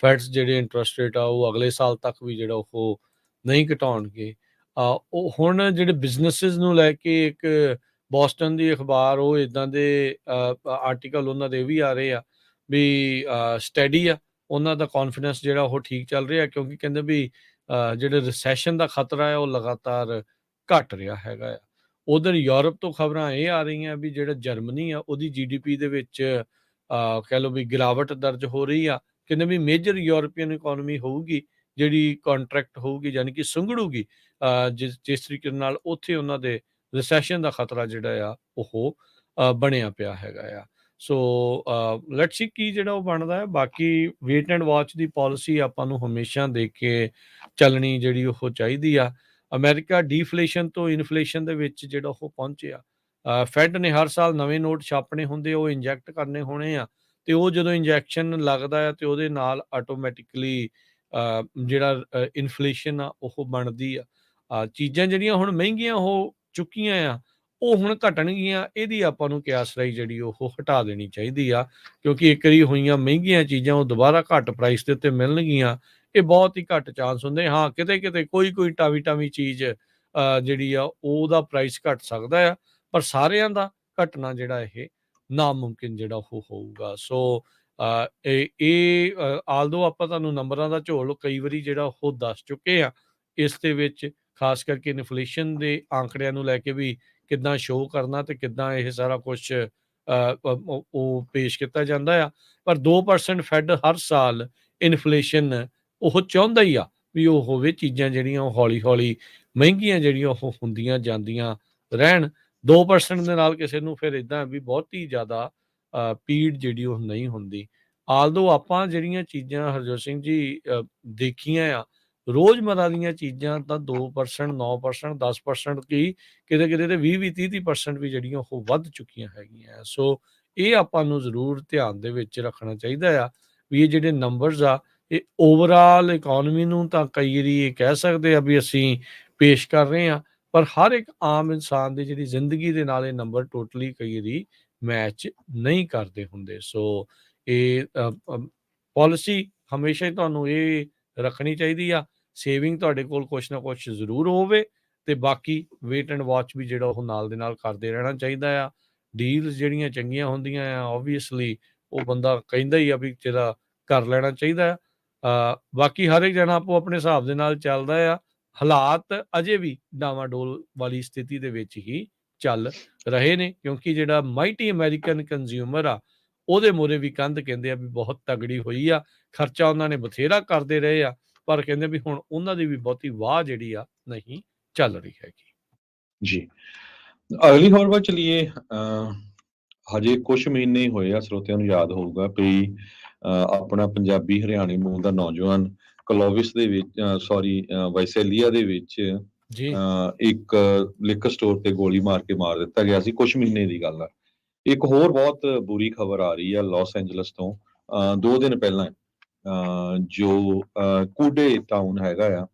[SPEAKER 1] ਫੈਡਸ ਜਿਹੜੇ ਇੰਟਰਸਟ ਰੇਟ ਆ ਉਹ ਅਗਲੇ ਸਾਲ ਤੱਕ ਵੀ ਜਿਹੜਾ ਉਹ ਨਹੀਂ ਘਟਾਉਣਗੇ। ਉਹ ਹੁਣ ਜਿਹੜੇ ਬਿਜ਼ਨਸਿਸ ਨੂੰ ਲੈ ਕੇ ਇੱਕ ਬੋਸਟਨ ਦੀ ਅਖਬਾਰ ਉਹ ਇਦਾਂ ਦੇ ਆਰਟੀਕਲ ਉਹਨਾਂ ਦੇ ਇਹ ਵੀ ਆ ਰਹੇ ਆ ਵੀ ਸਟੈਡੀ ਆ, ਉਹਨਾਂ ਦਾ ਕੌਨਫੀਡੈਂਸ ਜਿਹੜਾ ਉਹ ਠੀਕ ਚੱਲ ਰਿਹਾ, ਕਿਉਂਕਿ ਕਹਿੰਦੇ ਵੀ ਜਿਹੜੇ ਰਿਸੈਸ਼ਨ ਦਾ ਖਤਰਾ ਹੈ ਉਹ ਲਗਾਤਾਰ ਘਟ ਰਿਹਾ ਹੈਗਾ ਆ। ਉਧਰ ਯੂਰਪ ਤੋਂ ਖਬਰਾਂ ਇਹ ਆ ਰਹੀਆਂ ਵੀ ਜਿਹੜਾ ਜਰਮਨੀ ਆ ਉਹਦੀ GDP ਦੇ ਵਿੱਚ ਕਹਿ ਲਓ ਵੀ ਗਿਰਾਵਟ ਦਰਜ ਹੋ ਰਹੀ ਆ। ਕਹਿੰਦੇ ਵੀ ਮੇਜਰ ਯੂਰਪੀਅਨ ਇਕੋਨਮੀ ਹੋਊਗੀ ਜਿਹੜੀ ਕੰਟਰੈਕਟ ਹੋਊਗੀ, ਯਾਨੀ ਕਿ ਸੁੰਗੜੂਗੀ ਜਿਸ ਤਰੀਕੇ ਨਾਲ ਉੱਥੇ ਉਹਨਾਂ ਦੇ ਰਿਸੈਸ਼ਨ ਦਾ ਖਤਰਾ ਜਿਹੜਾ ਆ ਉਹ ਬਣਿਆ ਪਿਆ ਹੈਗਾ ਆ। ਸੋ ਲੈਟਸ ਸੀ ਕੀ ਜਿਹੜਾ ਉਹ ਬਣਦਾ ਹੈ। ਬਾਕੀ wait and watch the policy ਆਪਾਂ ਨੂੰ ਹਮੇਸ਼ਾ ਦੇਖ ਕੇ ਚੱਲਣੀ ਜਿਹੜੀ ਉਹ ਚਾਹੀਦੀ ਆ। ਅਮਰੀਕਾ ਡੀਫਲੇਸ਼ਨ ਤੋਂ ਇਨਫਲੇਸ਼ਨ ਦੇ ਵਿੱਚ ਜਿਹੜਾ ਉਹ ਪਹੁੰਚਿਆ, ਫੈਡ ਨੇ ਹਰ ਸਾਲ ਨਵੇਂ ਨੋਟ ਛਾਪਣੇ ਹੁੰਦੇ, ਉਹ ਇੰਜੈਕਟ ਕਰਨੇ ਹੋਣੇ ਆ, ਤੇ ਉਹ ਜਦੋਂ ਇੰਜੈਕਸ਼ਨ ਲੱਗਦਾ ਆ ਤੇ ਉਹਦੇ ਨਾਲ ਆਟੋਮੈਟਿਕਲੀ ਜਿਹੜਾ ਇਨਫਲੇਸ਼ਨ ਆ ਉਹ ਬਣਦੀ ਆ। ਚੀਜ਼ਾਂ ਜਿਹੜੀਆਂ ਹੁਣ ਮਹਿੰਗੀਆਂ ਹੋ ਚੁੱਕੀਆਂ ਆ ਉਹ ਹੁਣ ਘਟਣਗੀਆਂ, ਇਹਦੀ ਆਪਾਂ ਨੂੰ ਕਿਆਸ ਰਾਈ ਜਿਹੜੀ ਉਹ ਹਟਾ ਦੇਣੀ ਚਾਹੀਦੀ ਆ, ਕਿਉਂਕਿ ਇੱਕ ਵਾਰੀ ਹੋਈਆਂ ਮਹਿੰਗੀਆਂ ਚੀਜ਼ਾਂ ਉਹ ਦੁਬਾਰਾ ਘੱਟ ਪ੍ਰਾਈਸ ਦੇ ਉੱਤੇ ਮਿਲਣਗੀਆਂ, ਇਹ ਬਹੁਤ ਹੀ ਘੱਟ ਚਾਂਸ ਹੁੰਦੇ। ਹਾਂ, ਕਿਤੇ ਕਿਤੇ ਕੋਈ ਟਾਵੀ ਚੀਜ਼ ਜਿਹੜੀ ਆ ਉਹਦਾ ਪ੍ਰਾਈਸ ਘਟ ਸਕਦਾ ਆ, ਪਰ ਸਾਰਿਆਂ ਦਾ ਘਟਣਾ ਜਿਹੜਾ ਇਹ ਨਾਮੁਮਕਿਨ ਜਿਹੜਾ ਉਹ ਹੋਊਗਾ। ਸੋ ਇਹ ਆਲਦੋ ਆਪਾਂ ਤੁਹਾਨੂੰ ਨੰਬਰਾਂ ਦਾ ਝੋਲ ਕਈ ਵਾਰੀ ਜਿਹੜਾ ਉਹ ਦੱਸ ਚੁੱਕੇ ਆ, ਇਸ ਦੇ ਵਿੱਚ ਖਾਸ ਕਰਕੇ ਇਨਫਲੇਸ਼ਨ ਦੇ ਆંકੜਿਆਂ ਨੂੰ ਲੈ ਕੇ ਵੀ ਕਿੱਦਾਂ ਸ਼ੋਅ ਕਰਨਾ ਤੇ ਕਿੱਦਾਂ ਇਹ ਸਾਰਾ ਕੁਛ ਉਹ ਪੇਸ਼ ਕੀਤਾ ਜਾਂਦਾ ਆ। ਪਰ 2% ਫੈਡ ਹਰ ਸਾਲ ਇਨਫਲੇਸ਼ਨ ਉਹ ਚਾਹੁੰਦਾ ਹੀ ਆ ਵੀ ਉਹ ਹੋਵੇ, ਚੀਜ਼ਾਂ ਜਿਹੜੀਆਂ ਉਹ ਹੌਲੀ-ਹੌਲੀ ਮਹਿੰਗੀਆਂ ਜਿਹੜੀਆਂ ਉਹ ਹੁੰਦੀਆਂ ਜਾਂਦੀਆਂ ਰਹਿਣ। 2% ਦੇ ਨਾਲ ਕਿਸੇ ਨੂੰ ਫਿਰ ਇੱਦਾਂ ਵੀ ਬਹੁਤੀ ਜ਼ਿਆਦਾ ਪੀੜ ਜਿਹੜੀ ਉਹ ਨਹੀਂ ਹੁੰਦੀ। ਆਲਦੋ ਆਪਾਂ ਜਿਹੜੀਆਂ ਚੀਜ਼ਾਂ ਹਰਜੋਤ ਸਿੰਘ ਜੀ ਦੇਖੀਆਂ ਆ, ਰੋਜ਼ਮर्रा ਦੀਆਂ ਚੀਜ਼ਾਂ ਤਾਂ 2%, 9%, 10% ਕੀ ਕਿਤੇ-ਕਿਤੇ ਤੇ 20-20, 30-30% ਵੀ ਜਿਹੜੀਆਂ ਉਹ ਵੱਧ ਚੁੱਕੀਆਂ ਹੈਗੀਆਂ। ਸੋ ਇਹ ਆਪਾਂ ਨੂੰ ਜ਼ਰੂਰ ਧਿਆਨ ਦੇ ਵਿੱਚ ਰੱਖਣਾ ਚਾਹੀਦਾ ਆ ਵੀ ਇਹ ਜਿਹੜੇ ਨੰਬਰਸ ਆ ਇਹ ਓਵਰਆਲ ਇਕੋਨਮੀ ਨੂੰ ਤਾਂ ਕਈ ਵਾਰੀ ਇਹ ਕਹਿ ਸਕਦੇ ਆ ਵੀ ਅਸੀਂ ਪੇਸ਼ ਕਰ ਰਹੇ ਹਾਂ, ਪਰ ਹਰ ਇੱਕ ਆਮ ਇਨਸਾਨ ਦੀ ਜਿਹੜੀ ਜ਼ਿੰਦਗੀ ਦੇ ਨਾਲ ਇਹ ਨੰਬਰ ਟੋਟਲੀ ਕਈ ਵਾਰੀ ਮੈਚ ਨਹੀਂ ਕਰਦੇ ਹੁੰਦੇ। ਸੋ ਇਹ ਪਾਲਿਸੀ ਹਮੇਸ਼ਾ ਹੀ ਤੁਹਾਨੂੰ ਇਹ ਰੱਖਣੀ ਚਾਹੀਦੀ ਆ, ਸੇਵਿੰਗ ਤੁਹਾਡੇ ਕੋਲ ਕੁਛ ਨਾ ਕੁਛ ਜ਼ਰੂਰ ਹੋਵੇ, ਤੇ ਬਾਕੀ ਵੇਟ ਐਂਡ ਵਾਚ ਵੀ ਜਿਹੜਾ ਉਹ ਨਾਲ ਦੇ ਨਾਲ ਕਰਦੇ ਰਹਿਣਾ ਚਾਹੀਦਾ ਆ। ਡੀਲਸ ਜਿਹੜੀਆਂ ਚੰਗੀਆਂ ਹੁੰਦੀਆਂ ਆ ਓਬਵੀਅਸਲੀ ਉਹ ਬੰਦਾ ਕਹਿੰਦਾ ਹੀ ਆ ਵੀ ਜਿਹੜਾ ਕਰ ਲੈਣਾ ਚਾਹੀਦਾ ਆ। ਬਾਕੀ ਹਰ ਇੱਕ ਜਣਾ ਆਪੋ ਆਪਣੇ ਹਿਸਾਬ ਦੇ ਨਾਲ ਚੱਲਦਾ ਆ। ਹਾਲਾਤ ਅਜੇ ਵੀ ਡਾਵਾਡੋਲ ਵਾਲੀ ਸਥਿਤੀ ਦੇ ਵਿੱਚ ਹੀ ਚੱਲ ਰਹੇ ਨੇ, ਕਿਉਂਕਿ ਜਿਹੜਾ ਮਾਈਟੀ ਅਮਰੀਕਨ ਕੰਜ਼ਿਊਮਰ ਆ ਉਹਦੇ ਮੂਹਰੇ ਵੀ ਕੰਧ ਕਹਿੰਦੇ ਆ ਵੀ ਬਹੁਤ ਤਗੜੀ ਹੋਈ ਆ। ਖਰਚਾ ਉਹਨਾਂ ਨੇ ਬਥੇਰਾ ਕਰਦੇ ਰਹੇ ਆ, ਪਰ ਕਹਿੰਦੇ ਵੀ ਹੁਣ ਉਹਨਾਂ ਦੀ ਵੀ ਬਹੁਤੀ ਵਾਹ ਜਿਹੜੀ ਆ ਨਹੀਂ ਚੱਲ ਰਹੀ ਹੈਗੀ।
[SPEAKER 2] ਜੀ, ਅਗਲੀ ਖਬਰ ਵੱਲ ਚਲੀਏ। ਹਜੇ ਕੁਛ ਮਹੀਨੇ ਹੀ ਹੋਏ ਆ, ਸਰੋਤਿਆਂ ਨੂੰ ਯਾਦ ਹੋਊਗਾ ਵੀ ਆਪਣਾ ਪੰਜਾਬੀ ਹਰਿਆਣੀ ਮੂਲ ਦਾ ਨੌਜਵਾਨ ਕਲੋਵਿਸ ਦੇ ਵਿੱਚ ਵਾਈਸੇਲੀਆ ਦੇ ਵਿੱਚ
[SPEAKER 1] ਜੀ
[SPEAKER 2] ਇੱਕ ਲਿਕਰ ਸਟੋਰ ਤੇ ਗੋਲੀ ਮਾਰ ਕੇ ਮਾਰ ਦਿੱਤਾ ਗਿਆ ਸੀ। ਕੁਛ ਮਹੀਨੇ ਦੀ ਗੱਲ ਆ। ਇੱਕ ਹੋਰ ਬਹੁਤ ਬੁਰੀ ਖਬਰ ਆ ਰਹੀ ਆ ਲਾਸ ਐਂਜਲਸ ਤੋਂ 2 ਦਿਨ ਪਹਿਲਾਂ, ਜੋ ਕੂਡੇ ਟਾਊਨ ਹੈਗਾ ਆ,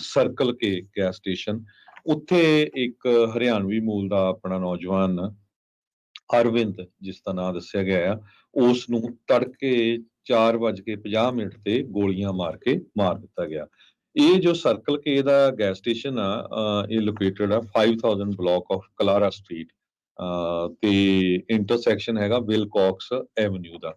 [SPEAKER 2] ਸਰਕਲ ਕੇ ਗੈਸ ਸਟੇਸ਼ਨ, ਉੱਥੇ ਇੱਕ ਹਰਿਆਣਵੀ ਮੂਲ ਦਾ ਆਪਣਾ ਨੌਜਵਾਨ ਅਰਵਿੰਦ, ਜਿਸ ਦਾ ਨਾਂ ਦੱਸਿਆ ਗਿਆ ਆ, ਉਸ ਨੂੰ ਤੜਕੇ 4:50 ਤੇ ਗੋਲੀਆਂ ਮਾਰ ਕੇ ਮਾਰ ਦਿੱਤਾ ਗਿਆ। ਇਹ ਜੋ ਸਰਕਲ ਕੇ ਦਾ ਗੈਸ ਸਟੇਸ਼ਨ ਆ, ਇਹ ਲੋਕੇਟਡ ਆ 5000 ਬਲਾਕ ਆਫ ਕਲਾਰਾ ਸਟਰੀਟ ਤੇ ਇੰਟਰਸੈਕਸ਼ਨ ਹੈਗਾ ਵਿਲਕੌਕਸ ਐਵਨਿਊ ਦਾ।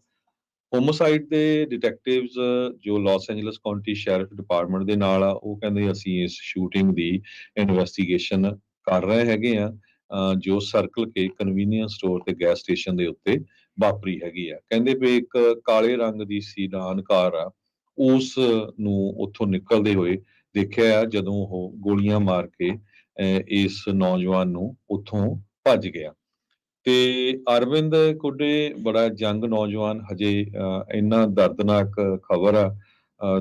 [SPEAKER 2] ਹੋਮੋਸਾਈਡ ਦੇ ਡਿਟੈਕਟਿਵਸ ਜੋ Los Angeles county sheriff department ਦੇ ਨਾਲ ਆ, ਉਹ ਕਹਿੰਦੇ ਅਸੀਂ ਇਸ ਸ਼ੂਟਿੰਗ ਦੀ ਇਨਵੈਸਟੀਗੇਸ਼ਨ ਕਰ ਰਹੇ ਹੈਗੇ ਆ, ਜੋ ਸਰਕਲ ਕੇ ਕਨਵੀਨੀਅੰਸ ਸਟੋਰ ਤੇ ਗੈਸ ਸਟੇਸ਼ਨ ਦੇ ਉੱਤੇ ਵਾਪਰੀ ਹੈਗੀ ਆ। ਕਹਿੰਦੇ ਵੀ ਇੱਕ ਕਾਲੇ ਰੰਗ ਦੀ ਸੀਡਾਨ ਕਾਰ ਆ, ਉਸ ਨੂੰ ਉੱਥੋਂ ਨਿਕਲਦੇ ਹੋਏ ਦੇਖਿਆ ਆ ਜਦੋਂ ਉਹ ਗੋਲੀਆਂ ਮਾਰ ਕੇ ਇਸ ਨੌਜਵਾਨ ਨੂੰ ਉੱਥੋਂ ਭੱਜ ਗਿਆ। ਤੇ ਅਰਵਿੰਦ ਕੁਡੇ ਬੜਾ ਯੰਗ ਨੌਜਵਾਨ, ਹਜੇ ਇੰਨਾ ਦਰਦਨਾਕ ਖਬਰ ਆ,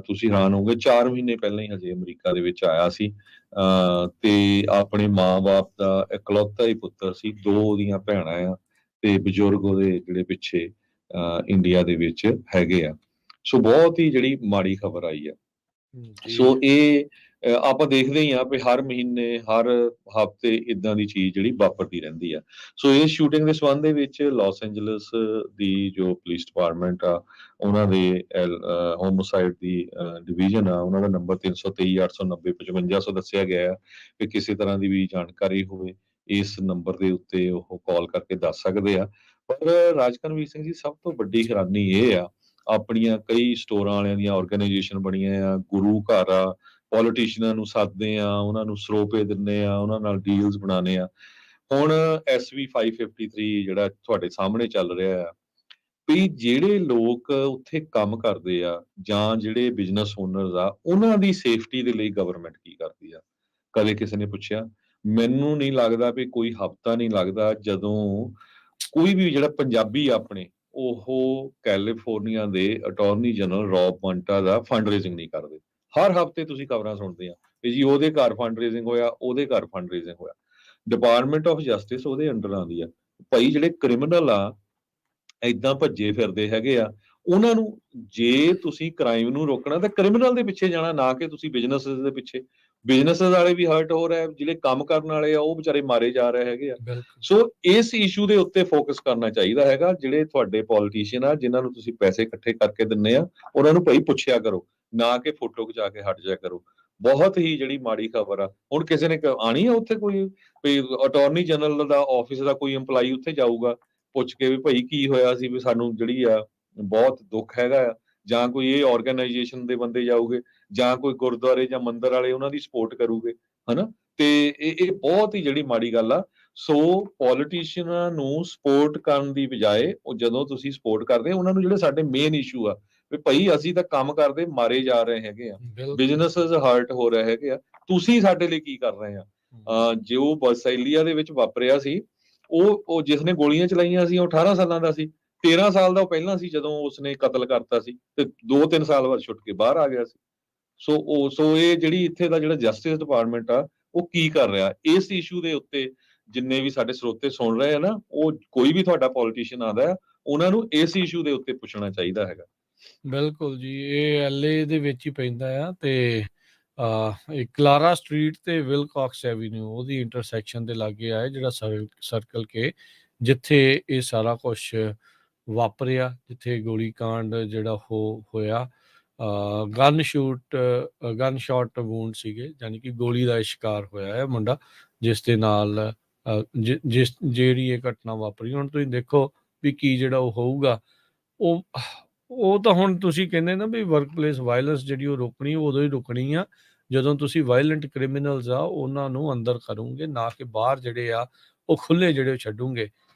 [SPEAKER 2] ਤੁਸੀਂ ਹੈਰਾਨ ਹੋਗੇ, 4 ਮਹੀਨੇ ਪਹਿਲਾਂ ਹੀ ਹਜੇ ਅਮਰੀਕਾ ਦੇ ਵਿੱਚ ਆਇਆ ਸੀ, ਤੇ ਆਪਣੇ ਮਾਂ-ਬਾਪ ਦਾ ਇਕਲੌਤਾ ਹੀ ਪੁੱਤਰ ਸੀ। 2 ਉਹਦੀਆਂ ਭੈਣਾਂ ਆ ਤੇ ਬਜ਼ੁਰਗ ਉਹਦੇ ਜਿਹੜੇ ਪਿੱਛੇ ਇੰਡੀਆ ਦੇ ਵਿੱਚ ਹੈਗੇ ਆ। ਸੋ ਬਹੁਤ ਹੀ ਜਿਹੜੀ ਮਾੜੀ ਖਬਰ ਆਈ ਆ। ਸੋ ਇਹ ਆਪਾਂ ਦੇਖਦੇ ਹੀ ਆ ਵੀ ਹਰ ਮਹੀਨੇ, ਹਰ ਹਫ਼ਤੇ ਇਦਾਂ ਦੀ ਚੀਜ਼ ਜਿਹੜੀ ਵਾਪਰਦੀ ਰਹਿੰਦੀ ਆ। ਸੋ ਇਸ ਸ਼ੂਟਿੰਗ ਦੇ ਸੰਬੰਧ ਦੇ ਵਿੱਚ ਲਾਸ ਐਂਜਲਸ ਦੀ ਜੋ ਪੁਲਿਸ ਡਿਪਾਰਟਮੈਂਟ ਆ, ਉਹਨਾਂ ਦੇ ਹੋਮੋਸਾਈਡ ਦੀ ਡਿਵੀਜ਼ਨ ਆ, ਉਹਨਾਂ ਦਾ ਨੰਬਰ 323 890 5500 ਦੱਸਿਆ ਗਿਆ ਹੈ ਕਿ ਕਿਸੇ ਤਰ੍ਹਾਂ ਦੀ ਵੀ ਜਾਣਕਾਰੀ ਹੋਵੇ ਇਸ ਨੰਬਰ ਦੇ ਉੱਤੇ ਉਹ ਕਾਲ ਕਰਕੇ ਦੱਸ ਸਕਦੇ ਆ। ਪਰ ਰਾਜਕਰਮਵੀਰ ਸਿੰਘ ਜੀ, ਸਭ ਤੋਂ ਵੱਡੀ ਹੈਰਾਨੀ ਇਹ ਆ, ਆਪਣੀਆਂ ਕਈ ਸਟੋਰਾਂ ਵਾਲਿਆਂ ਦੀਆਂ ਆਰਗੇਨਾਈਜੇਸ਼ਨ ਬਣੀਆਂ ਆ, ਗੁਰੂ ਘਰ ਆ, ਪੋਲੀਟੀਸ਼ੀਅਨਾਂ ਨੂੰ ਸੱਦਦੇ ਆ, ਉਹਨਾਂ ਨੂੰ ਸਰੋਪੇ ਦਿੰਦੇ ਆ, ਉਹਨਾਂ ਨਾਲ ਡੀਲਸ ਬਣਾਉਂਦੇ ਆ। ਹੁਣ SV 553 ਜਿਹੜਾ ਤੁਹਾਡੇ ਸਾਹਮਣੇ ਚੱਲ ਰਿਹਾ ਆ, ਵੀ ਜਿਹੜੇ ਲੋਕ ਉੱਥੇ ਕੰਮ ਕਰਦੇ ਆ ਜਾਂ ਜਿਹੜੇ ਬਿਜ਼ਨਸ ਓਨਰਸ ਆ, ਉਹਨਾਂ ਦੀ ਸੇਫਟੀ ਦੇ ਲਈ ਗਵਰਨਮੈਂਟ ਕੀ ਕਰਦੀ ਆ? ਕਦੇ ਕਿਸੇ ਨੇ ਪੁੱਛਿਆ? ਮੈਨੂੰ ਨਹੀਂ ਲੱਗਦਾ ਵੀ ਕੋਈ ਹਫ਼ਤਾ ਨਹੀਂ ਲੱਗਦਾ ਜਦੋਂ ਕੋਈ ਵੀ ਜਿਹੜਾ ਪੰਜਾਬੀ ਆ ਆਪਣੇ, ਉਹ ਕੈਲੀਫੋਰਨੀਆ ਦੇ ਅਟਾਰਨੀ ਜਨਰਲ ਰੌਬ ਮੰਟਾ ਦਾ ਫੰਡ ਰੇਜ਼ਿੰਗ ਨਹੀਂ ਕਰਦੇ। ਹਰ ਹਫ਼ਤੇ ਤੁਸੀਂ ਖਬਰਾਂ ਸੁਣਦੇ ਆ ਵੀ ਜੀ ਉਹਦੇ ਘਰ ਫੰਡ ਰੇਜ਼ਿੰਗ ਹੋਇਆ, ਉਹਦੇ ਘਰ ਫੰਡ ਰੇਜ਼ਿੰਗ ਹੋਇਆ। ਡਿਪਾਰਟਮੈਂਟ ਆਫ ਜਸਟਿਸ ਉਹਦੇ ਅੰਡਰ ਆਉਂਦੀ ਆ। ਭਾਈ ਜਿਹੜੇ ਕ੍ਰਿਮੀਨਲ ਆ, ਏਦਾਂ ਭੱਜੇ ਫਿਰਦੇ ਹੈਗੇ ਆ, ਉਹਨਾਂ ਨੂੰ ਜੇ ਤੁਸੀਂ ਕ੍ਰਾਈਮ ਨੂੰ ਰੋਕਣਾ ਤਾਂ ਕ੍ਰਿਮੀਨਲ ਦੇ ਪਿੱਛੇ ਜਾਣਾ, ਨਾ ਕਿ ਤੁਸੀਂ ਬਿਜ਼ਨੈਸਸ ਦੇ ਪਿੱਛੇ। ਬਿਜ਼ਨੈਸਸ ਵਾਲੇ ਵੀ ਹਰਟ ਹੋ ਰਹੇ, ਜਿਹੜੇ ਕੰਮ ਕਰਨ ਵਾਲੇ ਆ ਉਹ ਵਿਚਾਰੇ ਮਾਰੇ ਜਾ ਰਹੇ ਹੈਗੇ ਆ।
[SPEAKER 1] ਬਿਲਕੁਲ
[SPEAKER 2] ਸੋ ਇਸ ਇਸ਼ੂ ਦੇ ਉੱਤੇ ਫੋਕਸ ਕਰਨਾ ਚਾਹੀਦਾ ਹੈਗਾ। ਜਿਹੜੇ ਤੁਹਾਡੇ ਪੋਲੀਟੀਸ਼ੀਅਨ ਆ, ਜਿਨ੍ਹਾਂ ਨੂੰ ਤੁਸੀਂ ਪੈਸੇ ਇਕੱਠੇ ਕਰਕੇ ਦਿੰਦੇ ਆ, ਉਹਨਾਂ ਨੂੰ ਭਾਈ ਪੁੱਛਿਆ ਕਰੋ, ਨਾ ਕਿ ਫੋਟੋ ਖਿਚਾ ਕੇ ਹਟ ਜਾਇਆ ਕਰੋ। ਬਹੁਤ ਹੀ ਜਿਹੜੀ ਮਾੜੀ ਖਬਰ ਆ। ਹੁਣ ਕਿਸੇ ਨੇ ਆਣੀ ਆ ਉੱਥੇ, ਕੋਈ ਅਟਾਰਨੀ ਜਨਰਲ ਦਾ ਆਫਿਸ ਦਾ ਕੋਈ EMPLOYEE ਉੱਥੇ ਜਾਊਗਾ ਪੁੱਛ ਕੇ ਵੀ ਭਾਈ ਕੀ ਹੋਇਆ ਸੀ, ਵੀ ਸਾਨੂੰ ਜਿਹੜੀ ਆ ਬਹੁਤ ਦੁੱਖ ਹੈਗਾ ਆ? ਜਾਂ ਕੋਈ ਇਹ ਆਰਗੇਨਾਈਜੇਸ਼ਨ ਦੇ ਬੰਦੇ ਜਾਊਗੇ, ਜਾਂ ਕੋਈ ਗੁਰਦੁਆਰੇ ਜਾਂ ਮੰਦਿਰ ਵਾਲੇ ਉਹਨਾਂ ਦੀ ਸਪੋਰਟ ਕਰੂਗੇ, ਹਨਾ? ਤੇ ਇਹ ਬਹੁਤ ਹੀ ਜਿਹੜੀ ਮਾੜੀ ਗੱਲ ਆ। ਸੋ ਪੋਲੀਟੀਸ਼ੀਅਨਾਂ ਨੂੰ ਸਪੋਰਟ ਕਰਨ ਦੀ ਬਜਾਏ, ਉਹ ਜਦੋਂ ਤੁਸੀਂ ਸਪੋਰਟ ਕਰਦੇ, ਉਹਨਾਂ ਨੂੰ ਜਿਹੜੇ ਸਾਡੇ ਮੇਨ ਇਸ਼ੂ ਆ ਵੀ ਭਾਈ ਅਸੀਂ ਤਾਂ ਕੰਮ ਕਰਦੇ ਮਾਰੇ ਜਾ ਰਹੇ ਹੈਗੇ ਆ,
[SPEAKER 1] ਬਿਲਕੁਲ
[SPEAKER 2] ਬਿਜ਼ਨੈਸਸ ਹਰਟ ਹੋ ਰਹੇ ਹੈਗੇ ਆ, ਤੁਸੀਂ ਸਾਡੇ ਲਈ ਕੀ ਕਰ ਰਹੇ ਆ? ਜੋ ਬਰਸਾਈਲੀਆ ਦੇ ਵਿੱਚ ਵਾਪਰਿਆ ਸੀ, ਉਹ ਜਿਸ ਨੇ ਗੋਲੀਆਂ ਚਲਾਈਆਂ ਸੀ, ਉਹ 18 ਸਾਲਾਂ ਦਾ ਸੀ। 13 ਸਾਲ ਦਾ ਉਹ ਪਹਿਲਾਂ ਸੀ ਜਦੋਂ ਉਸਨੇ ਕਤਲ ਕਰਤਾ ਸੀ, ਤੇ 2-3 ਸਾਲ ਬਾਅਦ ਛੁੱਟ ਕੇ ਬਾਹਰ ਆ ਗਿਆ ਸੀ। ਸੋ ਇਹ ਜਿਹੜੀ ਇੱਥੇ ਦਾ ਜਿਹੜਾ ਜਸਟਿਸ ਡਿਪਾਰਟਮੈਂਟ ਆ, ਉਹ ਕੀ ਕਰ ਰਿਹਾ ਇਸ ਇਸ਼ੂ ਦੇ ਉੱਤੇ? ਜਿੰਨੇ ਵੀ ਸਾਡੇ ਸਰੋਤੇ ਸੁਣ ਰਹੇ ਆ ਨਾ, ਉਹ ਕੋਈ ਵੀ ਤੁਹਾਡਾ ਪੋਲੀਟੀਸ਼ੀਅਨ ਆਉਂਦਾ ਹੈ, ਉਹਨਾਂ ਨੂੰ ਇਸ ਇਸ਼ੂ ਦੇ ਉੱਤੇ ਪੁੱਛਣਾ ਚਾਹੀਦਾ ਹੈਗਾ।
[SPEAKER 1] ਬਿਲਕੁਲ ਜੀ, ਇਹ LA ਦੇ ਵਿੱਚ ਹੀ ਪੈਂਦਾ ਆ, ਤੇ ਇਹ ਕਲਾਰਾ ਸਟਰੀਟ ਤੇ ਵਿਲਕਾਕਸ ਐਵੀਨਿਊ ਉਹਦੀ ਇੰਟਰਸੈਕਸ਼ਨ ਦੇ ਲਾਗੇ ਆ, ਜਿਹੜਾ ਸਰਕਲ ਕੇ, ਜਿੱਥੇ ਇਹ ਸਾਰਾ ਕੁਝ ਵਾਪਰਿਆ, ਜਿੱਥੇ ਗੋਲੀ ਕਾਂਡ ਜਿਹੜਾ ਹੋਇਆ। ਗਨ ਸ਼ਾਟ ਵੂੰਡ ਸੀਗੇ, ਯਾਨੀ ਕਿ ਗੋਲੀ ਦਾ ਸ਼ਿਕਾਰ ਹੋਇਆ ਹੈ ਮੁੰਡਾ, ਜਿਸ ਦੇ ਨਾਲ ਜਿਹੜੀ ਇਹ ਘਟਨਾ ਵਾਪਰੀ। ਹੁਣ ਤੁਸੀਂ ਦੇਖੋ ਵੀ ਕੀ ਜਿਹੜਾ ਉਹ ਹੋਊਗਾ। ਉਹ ਤਾਂ ਹੁਣ ਤੁਸੀਂ ਕਹਿੰਦੇ ਨਾ ਵੀ ਵਰਕਪਲੇਸ ਵਾਇਲੈਂਸ ਜਿਹੜੀ ਉਹ ਰੋਕਣੀ, ਉਦੋਂ ਹੀ ਰੁਕਣੀ ਆ ਜਦੋਂ ਤੁਸੀਂ ਵਾਇਲੈਂਟ ਕ੍ਰਿਮੀਨਲਸ ਆ ਉਹਨਾਂ ਨੂੰ ਅੰਦਰ ਕਰੋਗੇ, ਨਾ ਕਿ ਬਾਹਰ ਜਿਹੜੇ ਆ ਉਹ ਖੁੱਲੇ ਜਿਹੜੇ ਛੱਡੋਗੇ।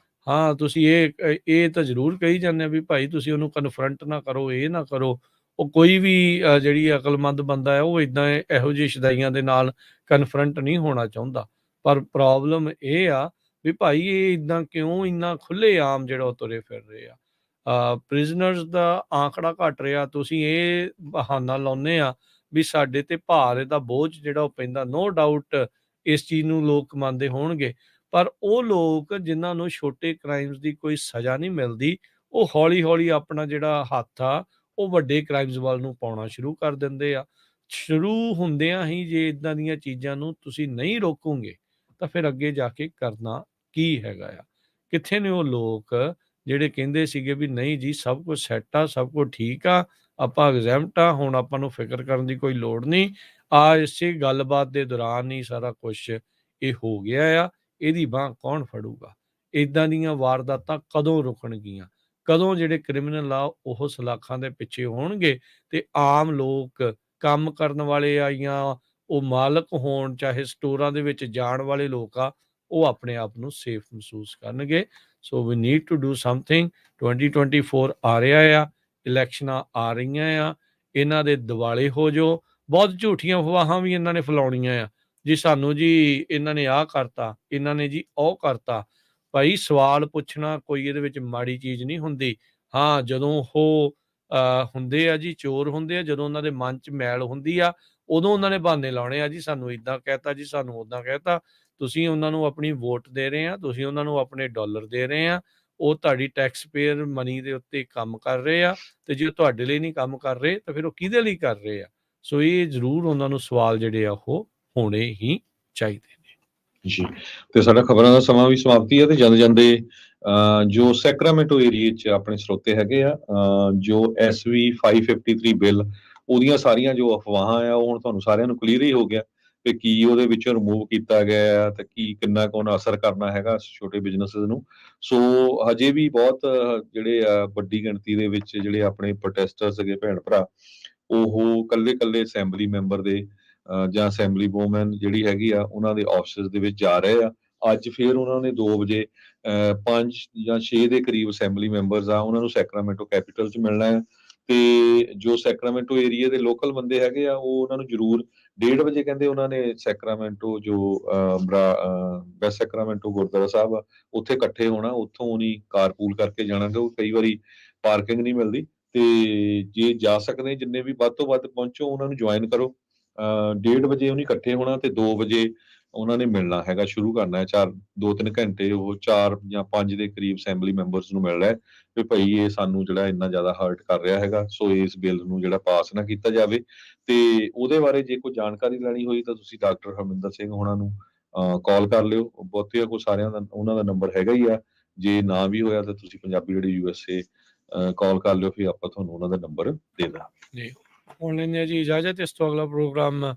[SPEAKER 1] ਹਾਂ, ਤੁਸੀਂ ਇਹ ਤਾਂ ਜ਼ਰੂਰ ਕਹੀ ਜਾਂਦੇ ਆ ਵੀ ਭਾਈ ਤੁਸੀਂ ਉਹਨੂੰ ਕਨਫਰੰਟ ਨਾ ਕਰੋ, ਇਹ ਨਾ ਕਰੋ। ਉਹ ਕੋਈ ਵੀ ਜਿਹੜੀ ਅਕਲਮੰਦ ਬੰਦਾ ਹੈ, ਉਹ ਇਦਾਂ ਇਹੋ ਜਿਹੇ ਸ਼ਦਾਈਆਂ ਦੇ ਨਾਲ ਕਨਫਰੰਟ ਨਹੀਂ ਹੋਣਾ ਚਾਹੁੰਦਾ। ਪਰ ਪ੍ਰੋਬਲਮ ਇਹ ਆ ਵੀ ਭਾਈ ਇਹ ਇਦਾਂ ਕਿਉਂ ਇੰਨਾ ਖੁੱਲੇ ਆਮ ਜਿਹੜਾ ਉਹ ਤੁਰੇ ਫਿਰ ਰਹੇ ਆ। ਪ੍ਰਿਜ਼ਨਰਸ ਦਾ ਆਂਕੜਾ ਘਟ ਰਿਹਾ, ਤੁਸੀਂ ਇਹ ਬਹਾਨਾ ਲਾਉਂਦੇ ਆ ਵੀ ਸਾਡੇ ਤੇ ਭਾਰ ਦਾ ਬੋਝ ਜਿਹੜਾ ਉਹ ਪੈਂਦਾ। ਨੋ ਡਾਊਟ ਇਸ ਚੀਜ਼ ਨੂੰ ਲੋਕ ਮੰਨਦੇ ਹੋਣਗੇ, ਪਰ ਉਹ ਲੋਕ ਜਿਨ੍ਹਾਂ ਨੂੰ ਛੋਟੇ ਕ੍ਰਾਈਮਸ ਦੀ ਕੋਈ ਸਜ਼ਾ ਨਹੀਂ ਮਿਲਦੀ, ਉਹ ਹੌਲੀ ਹੌਲੀ ਆਪਣਾ ਜਿਹੜਾ ਹੱਥ ਆ ਉਹ ਵੱਡੇ ਕ੍ਰਾਈਮਸ ਵੱਲ ਨੂੰ ਪਾਉਣਾ ਸ਼ੁਰੂ ਕਰ ਦਿੰਦੇ ਆ। ਸ਼ੁਰੂ ਹੁੰਦਿਆਂ ਹੀ ਜੇ ਇਦਾਂ ਦੀਆਂ ਚੀਜ਼ਾਂ ਨੂੰ ਤੁਸੀਂ ਨਹੀਂ ਰੋਕੋਗੇ ਤਾਂ ਫਿਰ ਅੱਗੇ ਜਾ ਕੇ ਕਰਨਾ ਕੀ ਹੈਗਾ ਆ? ਕਿੱਥੇ ਨੇ ਉਹ ਲੋਕ ਜਿਹੜੇ ਕਹਿੰਦੇ ਸੀਗੇ ਵੀ ਨਹੀਂ ਜੀ ਸਭ ਕੁਝ ਸੈੱਟ ਆ, ਸਭ ਕੁਝ ਠੀਕ ਆ, ਆਪਾਂ ਐਗਜ਼ੈਮਟ ਆ, ਹੁਣ ਆਪਾਂ ਨੂੰ ਫਿਕਰ ਕਰਨ ਦੀ ਕੋਈ ਲੋੜ ਨਹੀਂ। ਇਸੇ ਗੱਲਬਾਤ ਦੇ ਦੌਰਾਨ ਹੀ ਸਾਰਾ ਕੁਝ ਇਹ ਹੋ ਗਿਆ ਆ। ਇਹਦੀ ਬਾਂਹ ਕੌਣ ਫੜੂਗਾ? ਇਦਾਂ ਦੀਆਂ ਵਾਰਦਾਤਾਂ ਕਦੋਂ ਰੁਕਣਗੀਆਂ? ਕਦੋਂ ਜਿਹੜੇ ਕ੍ਰਿਮੀਨਲ ਆ ਉਹ ਸਲਾਖਾਂ ਦੇ ਪਿੱਛੇ ਹੋਣਗੇ ਤੇ ਆਮ ਲੋਕ, ਕੰਮ ਕਰਨ ਵਾਲੇ ਆ ਜਾਂ ਉਹ ਮਾਲਕ ਹੋਣ, ਚਾਹੇ ਸਟੋਰਾਂ ਦੇ ਵਿੱਚ ਜਾਣ ਵਾਲੇ ਲੋਕ ਆ, ਉਹ ਆਪਣੇ ਆਪ ਨੂੰ ਸੇਫ ਮਹਿਸੂਸ ਕਰਨਗੇ। So we need to do something. 2024 ਆ ਰਿਹਾ ਆ, ਇਲੈਕਸ਼ਨਾਂ ਆ ਰਹੀਆਂ ਆ, ਇਹਨਾਂ ਦੇ ਦਿਵਾਲੇ ਹੋ ਜਾਓ। ਬਹੁਤ ਝੂਠੀਆਂ ਅਫਵਾਹਾਂ ਵੀ ਇਹਨਾਂ ਨੇ ਫੈਲਾਉਣੀਆਂ ਆ ਜੀ, ਸਾਨੂੰ ਜੀ ਇਹਨਾਂ ਨੇ ਆਹ ਕਰਤਾ, ਇਹਨਾਂ ਨੇ ਜੀ ਉਹ ਕਰਤਾ। ਭਾਈ ਸਵਾਲ ਪੁੱਛਣਾ ਕੋਈ ਇਹਦੇ ਵਿੱਚ ਮਾੜੀ ਚੀਜ਼ ਨਹੀਂ ਹੁੰਦੀ। ਹਾਂ, ਜਦੋਂ ਉਹ ਹੁੰਦੇ ਆ ਜੀ, ਚੋਰ ਹੁੰਦੇ ਆ, ਜਦੋਂ ਉਹਨਾਂ ਦੇ ਮਨ 'ਚ ਮੈਲ ਹੁੰਦੀ ਆ, ਉਦੋਂ ਉਹਨਾਂ ਨੇ ਬਹਾਨੇ ਲਾਉਣੇ ਆ ਜੀ, ਸਾਨੂੰ ਇੱਦਾਂ ਕਹਿਤਾ ਜੀ, ਸਾਨੂੰ ਉੱਦਾਂ ਕਹਿਤਾ। ਤੁਸੀਂ ਉਹਨਾਂ ਨੂੰ ਆਪਣੀ ਵੋਟ ਦੇ ਰਹੇ ਆ, ਤੁਸੀਂ ਉਹਨਾਂ ਨੂੰ ਆਪਣੇ ਡਾਲਰ ਦੇ ਰਹੇ ਆ, ਉਹ ਤੁਹਾਡੀ ਟੈਕਸ ਪੇਅਰ ਮਨੀ ਦੇ ਉੱਤੇ ਕੰਮ ਕਰ ਰਹੇ ਆ, ਤੇ ਜੇ ਤੁਹਾਡੇ ਲਈ ਨਹੀਂ ਕੰਮ ਕਰ ਰਹੇ ਤਾਂ ਫਿਰ ਉਹ ਕਿਹਦੇ ਲਈ ਕਰ ਰਹੇ ਆ? ਸੋ ਇਹ ਜ਼ਰੂਰ ਉਹਨਾਂ ਨੂੰ ਸਵਾਲ ਜਿਹੜੇ ਆ ਉਹ ਹੋਣੇ ਹੀ ਚਾਹੀਦੇ ਨੇ
[SPEAKER 2] ਜੀ। ਤੇ ਸਾਡਾ ਖਬਰਾਂ ਦਾ ਸਮਾਂ ਵੀ ਸਮਾਪਤੀ ਹੈ, ਤੇ ਜਾਂਦੇ ਜਾਂਦੇ ਜੋ ਸੈਕਰਾਮੈਂਟੋ ਏਰੀਏ 'ਚ ਆਪਣੇ ਸਰੋਤੇ ਹੈਗੇ ਆ, ਜੋ SV 553 ਬਿੱਲ, ਉਹਦੀਆਂ ਸਾਰੀਆਂ ਜੋ ਅਫਵਾਹਾਂ ਆ, ਉਹ ਹੁਣ ਤੁਹਾਨੂੰ ਸਾਰਿਆਂ ਨੂੰ ਕਲੀਅਰ ਹੀ ਹੋ ਗਿਆ ਤੇ ਕੀ ਉਹਦੇ ਵਿੱਚੋਂ ਰਿਮੂਵ ਕੀਤਾ ਗਿਆ ਆ ਤੇ ਕੀ ਕਿੰਨਾ ਕੁ ਉਹਨੇ ਅਸਰ ਕਰਨਾ ਹੈਗਾ ਛੋਟੇ ਬਿਜ਼ਨੈਸਿਸ ਨੂੰ। ਸੋ ਹਜੇ ਵੀ ਬਹੁਤ ਜਿਹੜੇ ਆ ਵੱਡੀ ਗਿਣਤੀ ਦੇ ਵਿੱਚ ਜਿਹੜੇ ਆਪਣੇ ਪ੍ਰੋਟੈਸਟਰ ਸੀਗੇ ਭੈਣ ਭਰਾ, ਉਹ ਕੱਲੇ ਅਸੈਂਬਲੀ ਮੈਂਬਰ ਦੇ ਜਾਂ ਅਸੈਂਬਲੀ ਵੂਮੈਨ ਜਿਹੜੀ ਹੈਗੀ ਆ ਉਹਨਾਂ ਦੇ ਆਫਿਸ ਦੇ ਵਿੱਚ ਜਾ ਰਹੇ ਆ। ਅੱਜ ਫੇਰ ਉਹਨਾਂ ਨੇ 2 ਵਜੇ 5 ਜਾਂ 6 ਦੇ ਕਰੀਬ ਅਸੈਂਬਲੀ ਮੈਂਬਰਸ ਆ ਉਹਨਾਂ ਨੂੰ ਸੈਕਰਾਮੈਂਟੋ ਕੈਪੀਟਲ 'ਚ ਮਿਲਣਾ ਹੈ। ਤੇ ਜੋ ਸੈਕਰਾਮੈਂਟੋ ਏਰੀਆ ਦੇ ਲੋਕਲ ਬੰਦੇ ਹੈਗੇ ਆ ਉਹ ਉਹਨਾਂ ਨੂੰ ਜ਼ਰੂਰ 1:30 ਵਜੇ ਕਹਿੰਦੇ ਉਹਨਾਂ ਨੇ ਸੈਕਰਾਮੈਂਟੋ ਜੋ ਵੈਸਟ ਸੈਕਰਾਮੈਂਟੋ ਗੁਰਦੁਆਰਾ ਸਾਹਿਬ ਆ ਉੱਥੇ ਇਕੱਠੇ ਹੋਣਾ, ਉੱਥੋਂ ਉਹਨੀ ਕਾਰਪੂਲ ਕਰਕੇ ਜਾਣਾ ਕਿਉਂਕਿ ਕਈ ਵਾਰੀ ਪਾਰਕਿੰਗ ਨਹੀਂ ਮਿਲਦੀ। ਤੇ ਜੇ ਜਾ ਸਕਦੇ ਜਿੰਨੇ ਵੀ ਵੱਧ ਤੋਂ ਵੱਧ ਪਹੁੰਚੋ ਉਹਨਾਂ ਨੂੰ ਜੁਆਇਨ ਕਰੋ। 1:30 ਵਜੇ ਉਹਨੇ ਇਕੱਠੇ ਹੋਣਾ ਤੇ 2 ਵਜੇ ਉਹਨਾਂ ਨੇ ਮਿਲਣਾ ਹੈਗਾ, ਸ਼ੁਰੂ ਕਰਨਾ ਹੈ 2-3 ਘੰਟੇ ਉਹ 4 ਜਾਂ 5 ਦੇ ਕਰੀਬ ਅਸੈਂਬਲੀ ਮੈਂਬਰਸ ਨੂੰ ਮਿਲਣਾ ਹੈ ਵੀ ਭਾਈ ਇਹ ਸਾਨੂੰ ਜਿਹੜਾ ਇੰਨਾ ਜ਼ਿਆਦਾ ਹਰਟ ਕਰ ਰਿਹਾ ਹੈਗਾ, ਸੋ ਇਸ ਬਿੱਲ ਨੂੰ ਜਿਹੜਾ ਪਾਸ ਨਾ ਕੀਤਾ ਜਾਵੇ। ਤੇ ਉਹਦੇ ਬਾਰੇ ਜੇ ਕੋਈ ਜਾਣਕਾਰੀ ਲੈਣੀ ਹੋਈ ਤਾਂ ਤੁਸੀਂ ਡਾਕਟਰ ਹਰਮਿੰਦਰ ਸਿੰਘ ਹੋਣਾ ਨੂੰ ਕਾਲ ਕਰ ਲਿਓ। ਬਹੁਤੇ ਕੋ ਸਾਰਿਆਂ ਦਾ ਉਹਨਾਂ ਦਾ ਨੰਬਰ ਹੈਗਾ ਹੀ ਆ, ਜੇ ਨਾ ਵੀ ਹੋਇਆ ਤਾਂ ਤੁਸੀਂ ਪੰਜਾਬੀ ਰੇਡੀਓ USA ਕਾਲ ਕਰ ਲਿਓ, ਫਿਰ ਆਪਾਂ ਤੁਹਾਨੂੰ ਉਹਨਾਂ ਦਾ ਨੰਬਰ ਦੇ ਦਾਂਗੇ
[SPEAKER 1] ਜੀ। ਹੁਣ ਲੈਂਦੇ ਜੀ ਇਜਾਜ਼ਤ। ਇਸ ਤੋਂ ਅਗਲਾ ਪ੍ਰੋਗਰਾਮ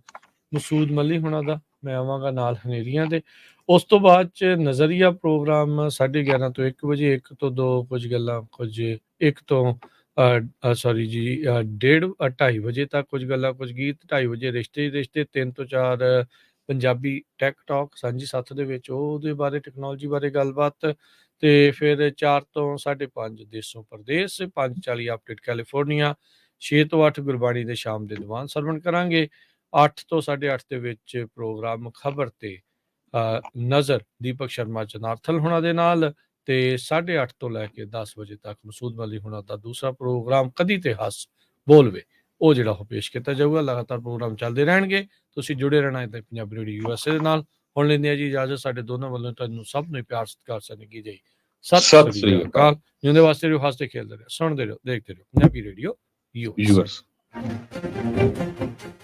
[SPEAKER 1] ਮਸੂਦ ਮੱਲੀ ਹੋਣਾ ਦਾ, ਮੈਂ ਆਵਾਂਗਾ ਨਾਲ ਹਨੇਰੀਆਂ ਦੇ। ਉਸ ਤੋਂ ਬਾਅਦ 'ਚ ਨਜ਼ਰੀਆ ਪ੍ਰੋਗਰਾਮ 11:30 ਤੋਂ 1 ਵਜੇ, 1 ਤੋਂ 2 ਕੁਝ ਗੱਲਾਂ, ਕੁਝ 1 ਤੋਂ ਸੌਰੀ ਜੀ 2:30 ਵਜੇ ਤੱਕ ਕੁਝ ਗੱਲਾਂ ਕੁਝ ਗੀਤ, 2:30 ਵਜੇ ਰਿਸ਼ਤੇ 3 ਤੋਂ 4 ਪੰਜਾਬੀ ਟੈਕ ਟਾਕ ਸਾਂਝੀ ਸੱਥ ਦੇ ਵਿੱਚ ਉਹਦੇ ਬਾਰੇ ਟੈਕਨੋਲੋਜੀ ਬਾਰੇ ਗੱਲਬਾਤ। ਤੇ ਫਿਰ 4 ਤੋਂ 5:30 ਦੇਸੋਂ ਪਰਦੇਸ, 5:40 ਅਪਡੇਟ ਕੈਲੀਫੋਰਨੀਆ, 6 ਤੋਂ 8 ਗੁਰਬਾਣੀ ਦੇ ਸ਼ਾਮ ਦੇ ਦੀਵਾਨ ਸਰਵਣ ਕਰਾਂਗੇ। 8 ਤੋਂ 8:30 ਦੇ ਵਿੱਚ ਪ੍ਰੋਗਰਾਮ ਖਬਰ ਤੇ ਨਜ਼ਰ ਦੀਪਕ ਸ਼ਰਮਾ ਜਨਾਰਥਲ ਹੋਣਾ ਦੇ ਨਾਲ। ਤੇ 8:30 ਤੋਂ ਲੈ ਕੇ 10 ਵਜੇ ਤੱਕ ਮਸੂਦ ਮਲੀ ਹੋਣਾ ਦਾ ਦੂਸਰਾ ਪ੍ਰੋਗਰਾਮ ਕਦੀ ਤੇ ਹੱਸ ਬੋਲਵੇ, ਉਹ ਜਿਹੜਾ ਉਹ ਪੇਸ਼ ਕੀਤਾ ਜਾਊਗਾ। ਲਗਾਤਾਰ ਪ੍ਰੋਗਰਾਮ ਚੱਲਦੇ ਰਹਿਣਗੇ, ਤੁਸੀਂ ਜੁੜੇ ਰਹਿਣਾ ਹੈ ਪੰਜਾਬੀ ਰੇਡੀਓ USA ਦੇ ਨਾਲ। ਹੁਣ ਲੈਂਦੇ ਆ ਜੀ ਇਜਾਜ਼ਤ। ਸਾਡੇ ਦੋਨਾਂ ਵੱਲੋਂ ਤੁਹਾਨੂੰ ਸਭ ਨੂੰ ਪਿਆਰ ਸਤਿਕਾਰ ਸਨੇਗੀ ਜੀ। ਸਤਿ ਸ੍ਰੀ ਅਕਾਲ। ਜਿਉਂਦੇ ਵਾਸਤੇ ਰਹੋ, ਹੱਸਦੇ ਖੇਡਦੇ ਰਹੋ, ਸੁਣਦੇ ਰਹੋ, ਦੇਖਦੇ ਰਹੋ ਪੰਜਾਬੀ ਰੇਡੀਓ USA।